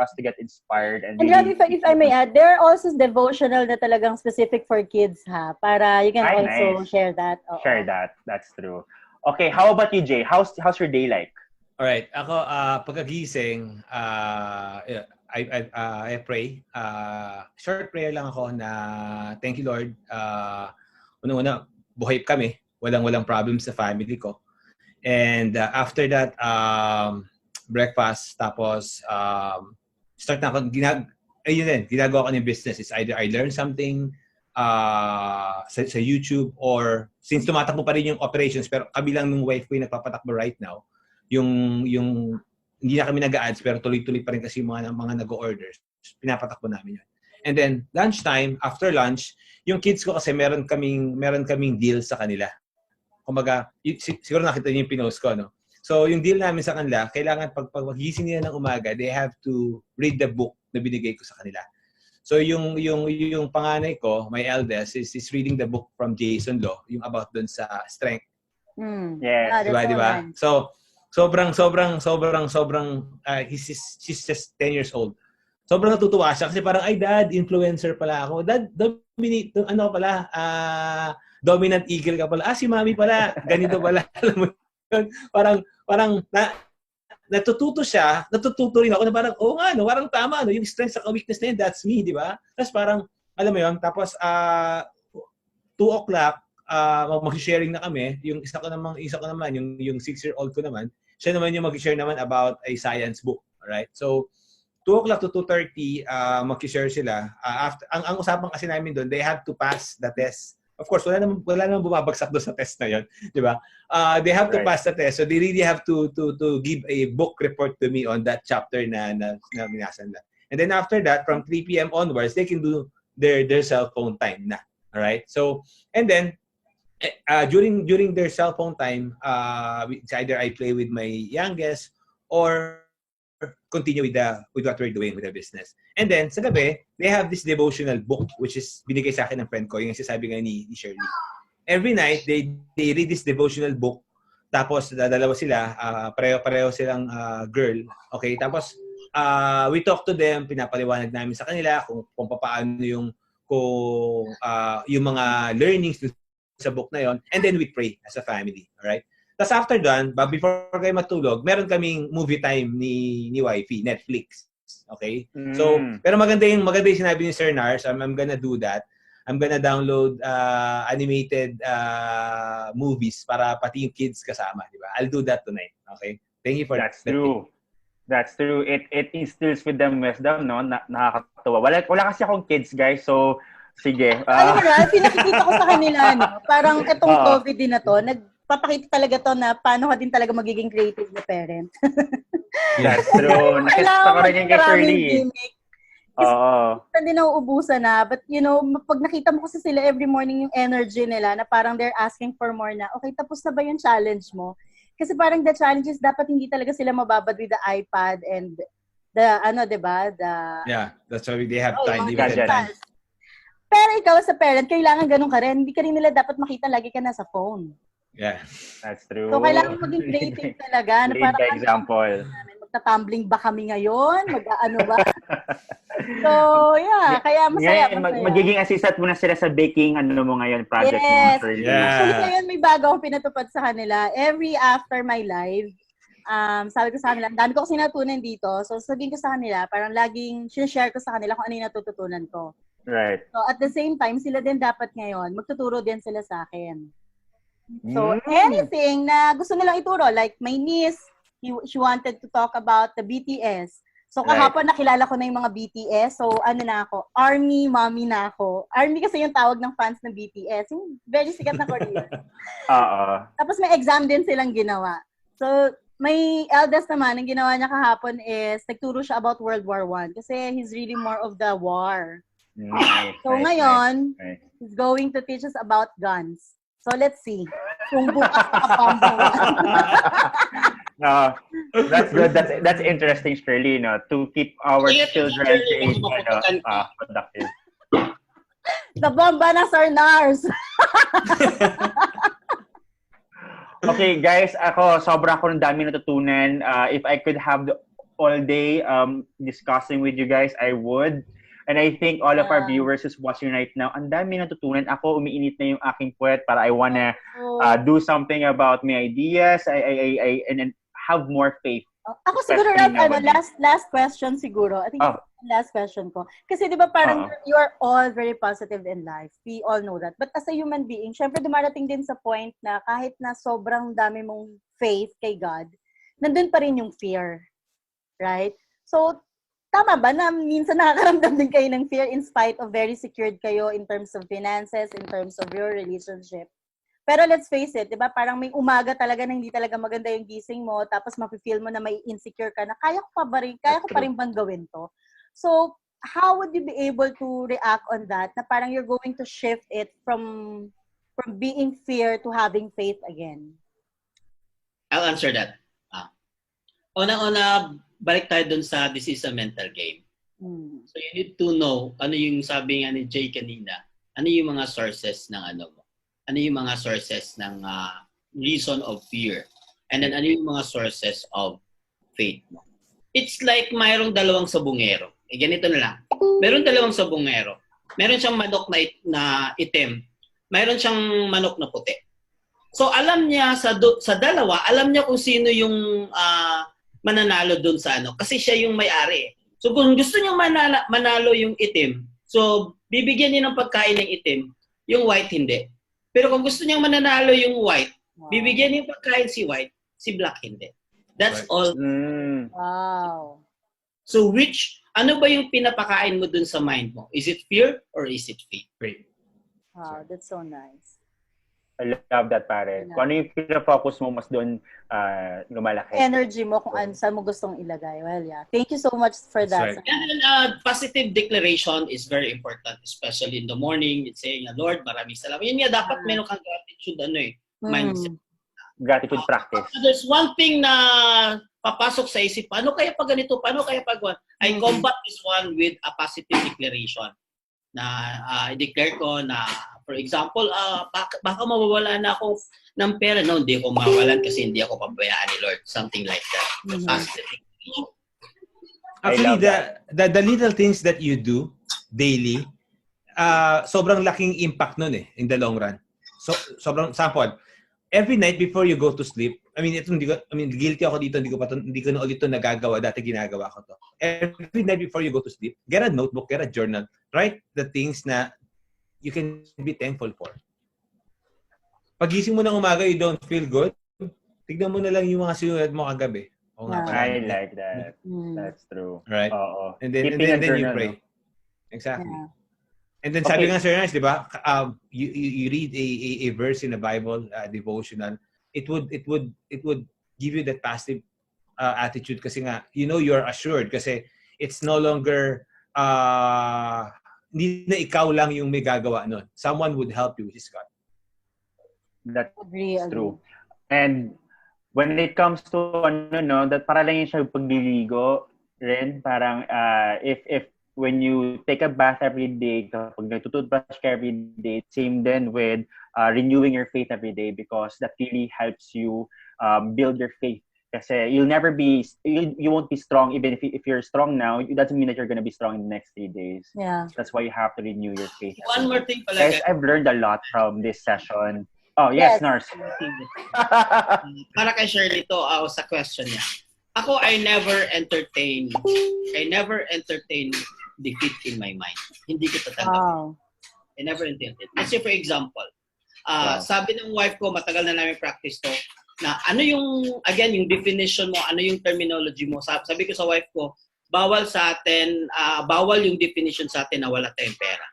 us to get inspired. And Rob, if I may add, there are also devotional na talagang specific for kids, ha? Para you can also share that. Share that. That's true. Okay, how about you, Jay? How's your day like? All right, ako pagkagising, I pray. Short prayer lang ako na thank you Lord. Una-una, buhay kami. Walang problem sa family ko. And after that, breakfast, tapos start na ako ginagawa ko ng business. It's either I learn something sa YouTube, or since tumatakbo pa rin yung operations, pero kabilang ng wife ko yung nagpapatakbo right now, yung hindi na kami nag-ads pero tuloy-tuloy pa rin kasi yung mga nag-orders, pinapatakbo namin yun. And then lunchtime, after lunch, yung kids ko kasi meron kaming deal sa kanila. Kumbaga, siguro nakita niyo yung pinost ko, no? So, yung deal namin sa kanila, kailangan pag magising nila ng umaga, they have to read the book na binigay ko sa kanila. So, yung panganay ko, my eldest, is reading the book from Jason Law, yung about dun sa strength. Yes. Diba? So, she's just 10 years old. Sobrang natutuwa siya kasi parang, ay dad, influencer pala ako. Dad, dominant eagle ka pala. Si mami pala, ganito pala. parang natututo siya, natututo rin ako na parang, nga, no, parang tama, no, yung strength sa weakness na yun, that's me, di ba? Tapos parang, alam mo yun, tapos 2 o'clock, mag-sharing na kami, yung isa ko naman, yung 6-year-old ko naman, siya naman yung mag-share naman about a science book, alright? So, 2 o'clock to 2:30, mag-share sila. Ang usapan kasi namin doon, they have to pass the test. Of course, wala namang bumabagsak doon sa test na yun, di ba? They have to pass the test, so they really have to give a book report to me on that chapter na minasan na. And then after that, from 3 p.m. onwards, they can do their cell phone time na. All right? So, and then during their cell phone time, it's either I play with my youngest or continue with what we're doing with the business. And then, sa gabi, they have this devotional book which is binigay sa akin ng friend ko, yung sinasabi nga ni Shirley. Every night, they read this devotional book. Tapos, dalawa sila, pareho silang girl. Okay? Tapos, we talk to them, pinapaliwanag namin sa kanila kung paano yung mga learnings sa book na yon. And then we pray as a family. Alright? Tapos after done, before kayo matulog, meron kaming movie time ni wifey, Netflix. Okay? So, pero maganda yung sinabi ni Sir Narz. I'm gonna do that. I'm gonna download animated movies para pati yung kids kasama, di ba? I'll do that tonight. Okay? Thank you for that. That's true. It instills with them wisdom, no? Nakakatuwa. Wala kasi akong kids, guys. So, sige. Alam mo na, pinakikita ko sa kanila, no? Parang itong COVID din na to, papakita talaga to na paano ka din talaga magiging creative na parent. That's true. Nakita ko rin yung kay Shirley. Oo. Hindi nauubusan na. But, pag nakita mo kasi sila every morning yung energy nila na parang they're asking for more na, okay, tapos na ba yung challenge mo? Kasi parang the challenge is dapat hindi talaga sila mababad with the iPad and diba? Yeah, that's why they have time. Pero ikaw sa parent, kailangan ganun ka rin. Hindi ka rin nila dapat makita lagi ka nasa phone. Yeah. That's true. So, kailangan maging creative talaga. Lead by example. Magta-tumbling ba kami ngayon? Mag-ano ba? So, yeah. Kaya masaya. Magiging assistant mo na sila sa baking mo ngayon, project mo. Yes. Actually, ngayon may bago akong pinatupad sa kanila. Every after my live, sabi ko sa kanila, dami ko kasi natutunan dito. So, sabihin ko sa kanila, parang laging share ko sa kanila kung ano yung natututunan ko. Right. So, at the same time, sila din dapat ngayon, magtuturo din sila sa akin. So, anything na gusto nilang ituro, like my niece, she wanted to talk about the BTS. So, kahapon nakilala ko na yung mga BTS. So, na ako, Army mommy na ako. Army kasi yung tawag ng fans ng BTS. Yung very sikat na Korean. Tapos may exam din silang ginawa. So, may eldest naman, ang ginawa niya kahapon is, nagturo siya about World War I. Kasi he's really more of the war. Nice, So nice, ngayon, nice. he's going to teach us about guns. So let's see. Kung bukas makapamba. No, that's good. That's interesting, Shirley, to keep our Ingat ka, children Shirley, safe, baka maputukan ka. productive. The bomba na, Sir Narz. Okay, guys, sobra ko ng dami natutunan. If I could have all day discussing with you guys, I would. And I think all of our viewers who's watching right now, ang dami natutunan. Ako, umiinit na yung aking puwet para I wanna do something about my ideas. And then have more faith. Ako siguro, last question siguro. I think last question ko. Kasi di ba parang you are all very positive in life. We all know that. But as a human being, syempre dumarating din sa point na kahit na sobrang dami mong faith kay God, nandun pa rin yung fear. Right? So, tama ba na minsan nakakaramdam din kayo ng fear in spite of very secured kayo in terms of finances, in terms of your relationship? Pero let's face it, di ba? Parang may umaga talaga na hindi talaga maganda yung gising mo, tapos mafe-feel mo na may insecure ka na kaya ko pa rin bang gawin to? So, how would you be able to react on that? Na parang you're going to shift it from being fear to having faith again? I'll answer that. Una-una, balik tayo dun sa this is a mental game. So you need to know, ano yung sabi nga ni Jay kanina, ano yung mga sources ng ano mo. Ano yung mga sources ng reason of fear. And then ano yung mga sources of faith mo. It's like mayroong dalawang sabungero. Ganito na lang. Meron dalawang sabungero. Meron siyang manok na itim. Meron siyang manok na puti. So alam niya sa dalawa, alam niya kung sino yung mananalo doon sa ano. Kasi siya yung may-ari. So kung gusto niya manalo yung itim, so bibigyan niya ng pagkain ng itim, yung white hindi. Pero kung gusto niyang mananalo yung white, bibigyan niya yung pagkain si white, si black hindi. That's all. Wow. So ano ba yung pinapakain mo dun sa mind mo? Is it fear or is it faith? Great. Wow, that's so nice. I love that, pare. Kung ano yung pinafocus mo, mas doon lumalaki. Energy mo kung saan mo gustong ilagay. Well, yeah. Thank you so much for that. Right. And then, positive declaration is very important, especially in the morning. It's saying, Lord, maraming salamat. Yun nga, dapat meron kang gratitude, mindset. Gratitude practice. There's one thing na papasok sa isip, paano kaya pag ganito, paano kaya pag I combat this one with a positive declaration. Na i-declare ko na, for example, baka mawawala na ako ng pera. No, hindi ako mawalan kasi hindi ako pabayaan ni Lord. Something like that. Positive declaration. Actually, the little things that you do daily, sobrang laking impact nun in the long run. So, sobrang sample. Every night before you go to sleep, guilty ako dito, hindi ko na ulit ito nagagawa, dati ginagawa ko to. Every night before you go to sleep, get a notebook, get a journal, write the things na you can be thankful for. Pagising mo ng umaga, you don't feel good, tignan mo na lang yung mga sinulat mo kagabi. I like that. That's true. Right? And then you pray. Exactly. Yeah. And then sabi nga Sir Narz, di ba? You read a verse in the Bible, devotional. It would give you that passive attitude kasi nga you're assured kasi it's no longer hindi na ikaw lang yung may gagawa nun. Someone would help you, which is God. That's true. And when it comes to that para lang yun siya pagliligo rin, parang if when you take a bath every day, kapag nagtututbrush ka every day, same then with renewing your faith every day because that really helps you build your faith. Kasi you won't be strong even if you're strong now, it doesn't mean that you're gonna be strong in the next 3 days. Yeah. That's why you have to renew your faith. One more thing pala. Guys, I've learned a lot from this session. Oh, yes. Narz. Para kay Shirley to, sa question niya. Ako, I never entertain defeat in my mind. Hindi ko tatanggapin. I never entertain. Kasi for example, sabi ng wife ko, matagal na namin practice to, na ano yung, again, yung definition mo, ano yung terminology mo. Sabi ko sa wife ko, bawal yung definition sa atin na wala tayong pera.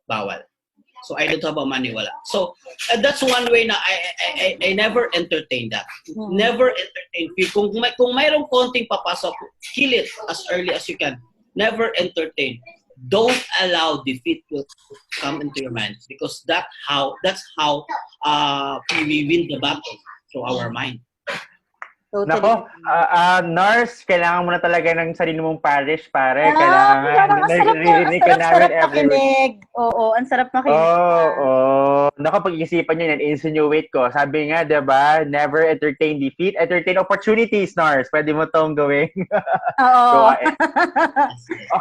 Bawal. So I don't have a money, wala. So that's one way na I never entertain that. Never entertain. Kung mayroong konting papasok, kill it as early as you can. Never entertain. don't allow defeat to come into your mind because that's how we win the battle through our mind. Totally. Nako, Narz, kailangan mo na talaga ng sarili mong parish, pare. Parang Kailangan, ang naririnig ka namin everywhere. makinig. Oo, ang sarap makinig. Oo. Nako, pag-isipan nyo yan, insinuate ko. Sabi nga, diba, never entertain defeat, entertain opportunities, Narz. Pwede mo tong gawin. Oo.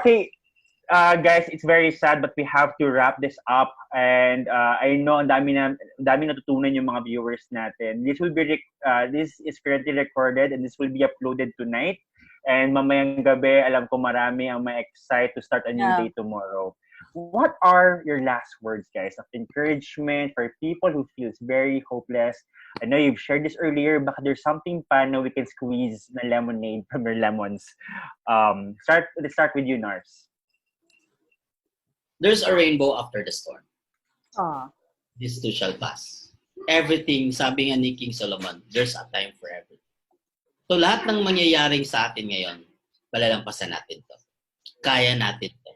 Okay, guys, it's very sad, but we have to wrap this up. And I know ang dami natutunan yung mga viewers natin. This is currently recorded and this will be uploaded tonight. And mamayang gabi, alam ko marami ang ma-excite to start a new day tomorrow. What are your last words, guys, of encouragement for people who feels very hopeless? I know you've shared this earlier, but there's something fun na we can squeeze na lemonade from your lemons. Let's start with you, Narz. There's a rainbow after the storm. This too shall pass. Everything, sabi nga ni King Solomon, there's a time for everything. So lahat ng mangyayaring sa atin ngayon, malalampasan natin to. Kaya natin to.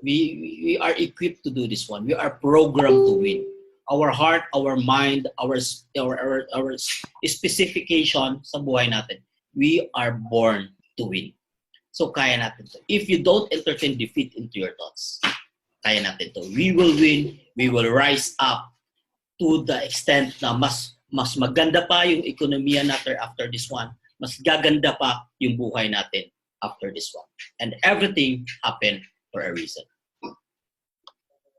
We are equipped to do this one. We are programmed to win. Our heart, our mind, our specification sa buhay natin. We are born to win. So kaya natin to. If you don't entertain defeat into your thoughts, kaya natin to. We will win. We will rise up to the extent na mas maganda pa yung ekonomiya natin after this one. Mas gaganda pa yung buhay natin after this one. And everything happened for a reason.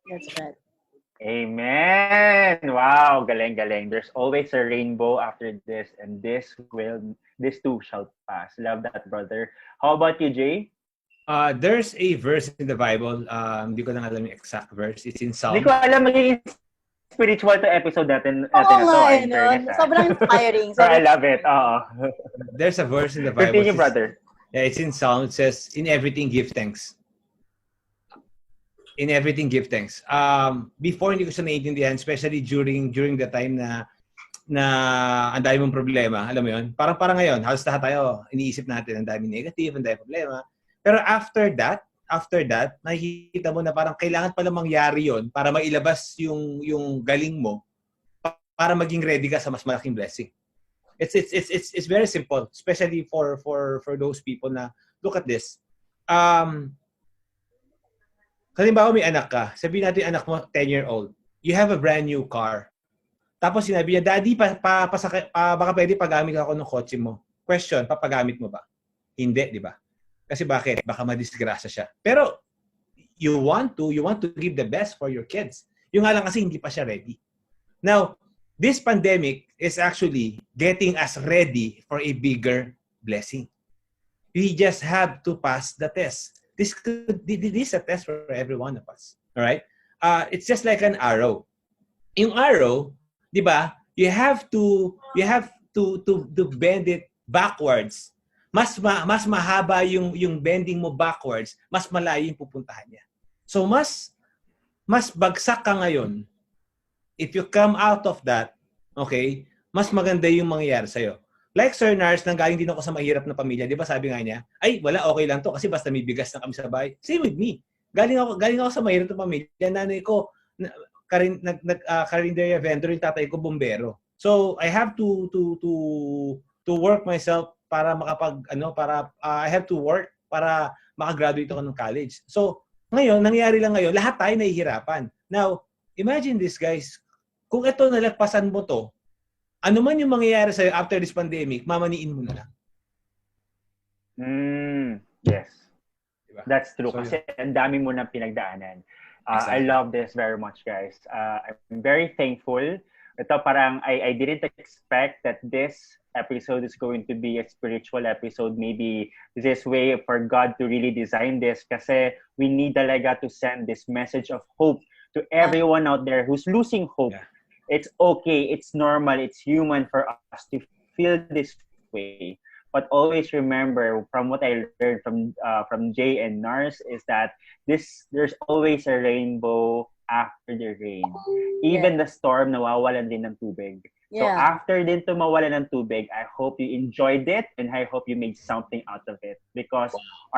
That's right. Amen. Wow, galing. There's always a rainbow after this, and this too shall pass. Love that, brother. How about you, Jay? There's a verse in the Bible. Hindi ko lang alam yung exact verse. It's in Psalm. Hindi ko alam magiging spiritual to episode natin. Sobrang inspiring. I love it. There's a verse in the Bible. Continue, brother. Yeah, it's in Psalm. It says, "In everything give thanks." In everything give thanks. Before hindi ko siya naiintindihan, especially during the time na ang dami mong problema, alam mo yun? Parang ngayon, halos lahat tayo, iniisip natin ang dami negative, ang dami problema. Pero after that, nakikita mo na parang kailangan pala mangyari yun para mailabas yung galing mo para maging ready ka sa mas malaking blessing. It's very simple, especially for those people na look at this. Halimbawa may anak ka, sabihin natin anak mo 10-year-old. You have a brand new car. Tapos sinabi niya, Daddy, baka pwede pagamit ako ng kotse mo. Question, papagamit mo ba? Hindi, di ba? Kasi bakit? Baka madisgrasya siya. Pero you want to give the best for your kids. Yung nga lang kasi hindi pa siya ready. Now, this pandemic is actually getting us ready for a bigger blessing. We just have to pass the test. This is a test for every one of us. All right? It's just like an arrow. Yung arrow, 'di ba? You have to bend it backwards. Mas mahaba yung bending mo backwards, mas malayo yung pupuntahan niya. So mas bagsak ka ngayon. If you come out of that, okay, mas maganda yung mangyayari sa'yo. Like Sir Narz, nanggaling din ako sa mahirap na pamilya. Di ba sabi nga niya, ay wala, okay lang to kasi basta may bigas na kami sa bahay. Same with me. Galing ako sa mahirap na pamilya. Nanay ko, karinderya vendor, yung tatay ko, bombero. So, I have to work myself para I have to work para makagraduate ako ng college. So, ngayon, nangyari lang ngayon, lahat tayo nahihirapan. Now, imagine this, guys. Kung ito nalagpasan mo to, ano man yung mangyayari sa'yo after this pandemic, mamaniin mo na lang. Yes. Diba? That's true. So, kasi ang dami mo na pinagdaanan. Exactly. I love this very much, guys. I'm very thankful. Ito parang I didn't expect that this episode is going to be a spiritual episode. Maybe this way for God to really design this kasi we need talaga to send this message of hope to everyone out there who's losing hope. Yeah. It's okay, it's normal, it's human for us to feel this way. But always remember, from what I learned from Jay and Narz, is that there's always a rainbow after the rain. Even the storm, nawawalan din ng tubig. So after din to mawala ng tubig, I hope you enjoyed it and I hope you made something out of it because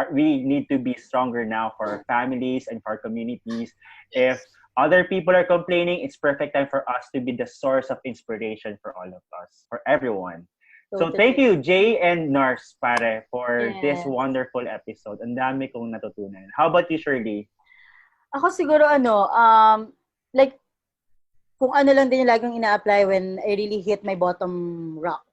we need to be stronger now for our families and for our communities. If other people are complaining, it's perfect time for us to be the source of inspiration for all of us, for everyone. So thank you, Jay and Narz, pare, for this wonderful episode. Ang dami kong natutunan. How about you, Shirley? Ako siguro like kung ano lang din yung laging ina-apply when I really hit my bottom rock,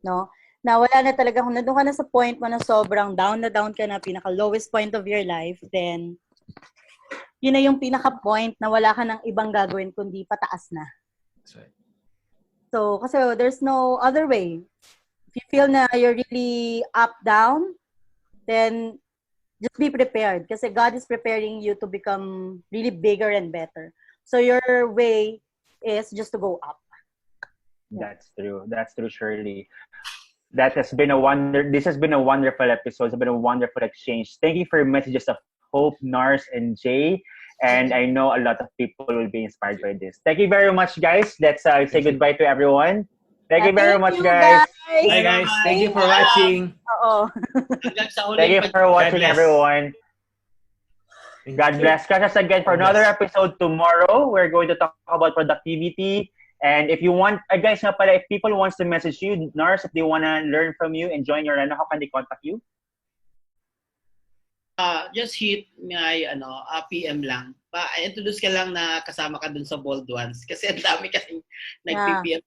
no? Na wala na talaga, kung nandun ka na sa point mo na sobrang down na down ka na, pinaka-lowest point of your life, then yun na yung pinaka-point na wala ka ng ibang gagawin kundi pataas na. That's right. So, kasi there's no other way. If you feel na you're really up, down, then just be prepared. Kasi God is preparing you to become really bigger and better. So, your way is just to go up. That's true. That's true, Shirley. This has been a wonderful episode. It's been a wonderful exchange. Thank you for your messages of hope, Narz and Jay. And I know a lot of people will be inspired by this. Thank you very much, guys. Let's say goodbye to everyone. Thank you very much, guys. Bye, guys. Thank you for watching. Thank you for watching, everyone. God bless. Catch us again for another episode tomorrow. We're going to talk about productivity. And if you want, guys, if people wants to message you, Narz, if they want to learn from you and join your how can they contact you? Just hit my PM lang. Introduce ka lang na kasama ka dun sa Bold Ones kasi ang dami kasi nag-PM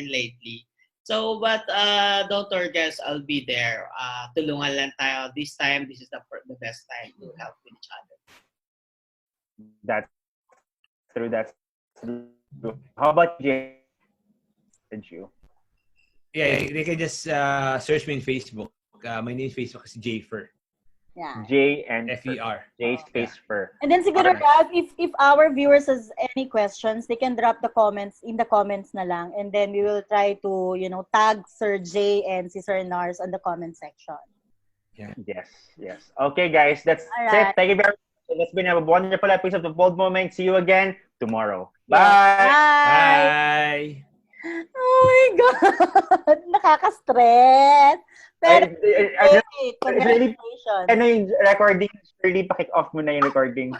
lately. So, but don't worry, guys, I'll be there. Tulungan lang tayo. This time, this is the best time to help with each other. That's true. That's true. How about Jay? Did you? Yeah, they can just search me in Facebook. My name is Facebook is Jay Ferrer. Yeah. J and F-E-R. J space Ferrer. And then siguro if our viewers has any questions, they can drop the comments in the comments na lang, and then we will try to tag Sir Jay and si Sir Narz on the comment section. Yeah. Yes. Okay, guys, that's it. Thank you very much. It's been a wonderful episode of Bold Moment. See you again tomorrow. Bye. Bye. Oh my God! Nakaka-stress. Pero, congratulations. Ano yung recording? Shirley, pakick off mo na yung recording.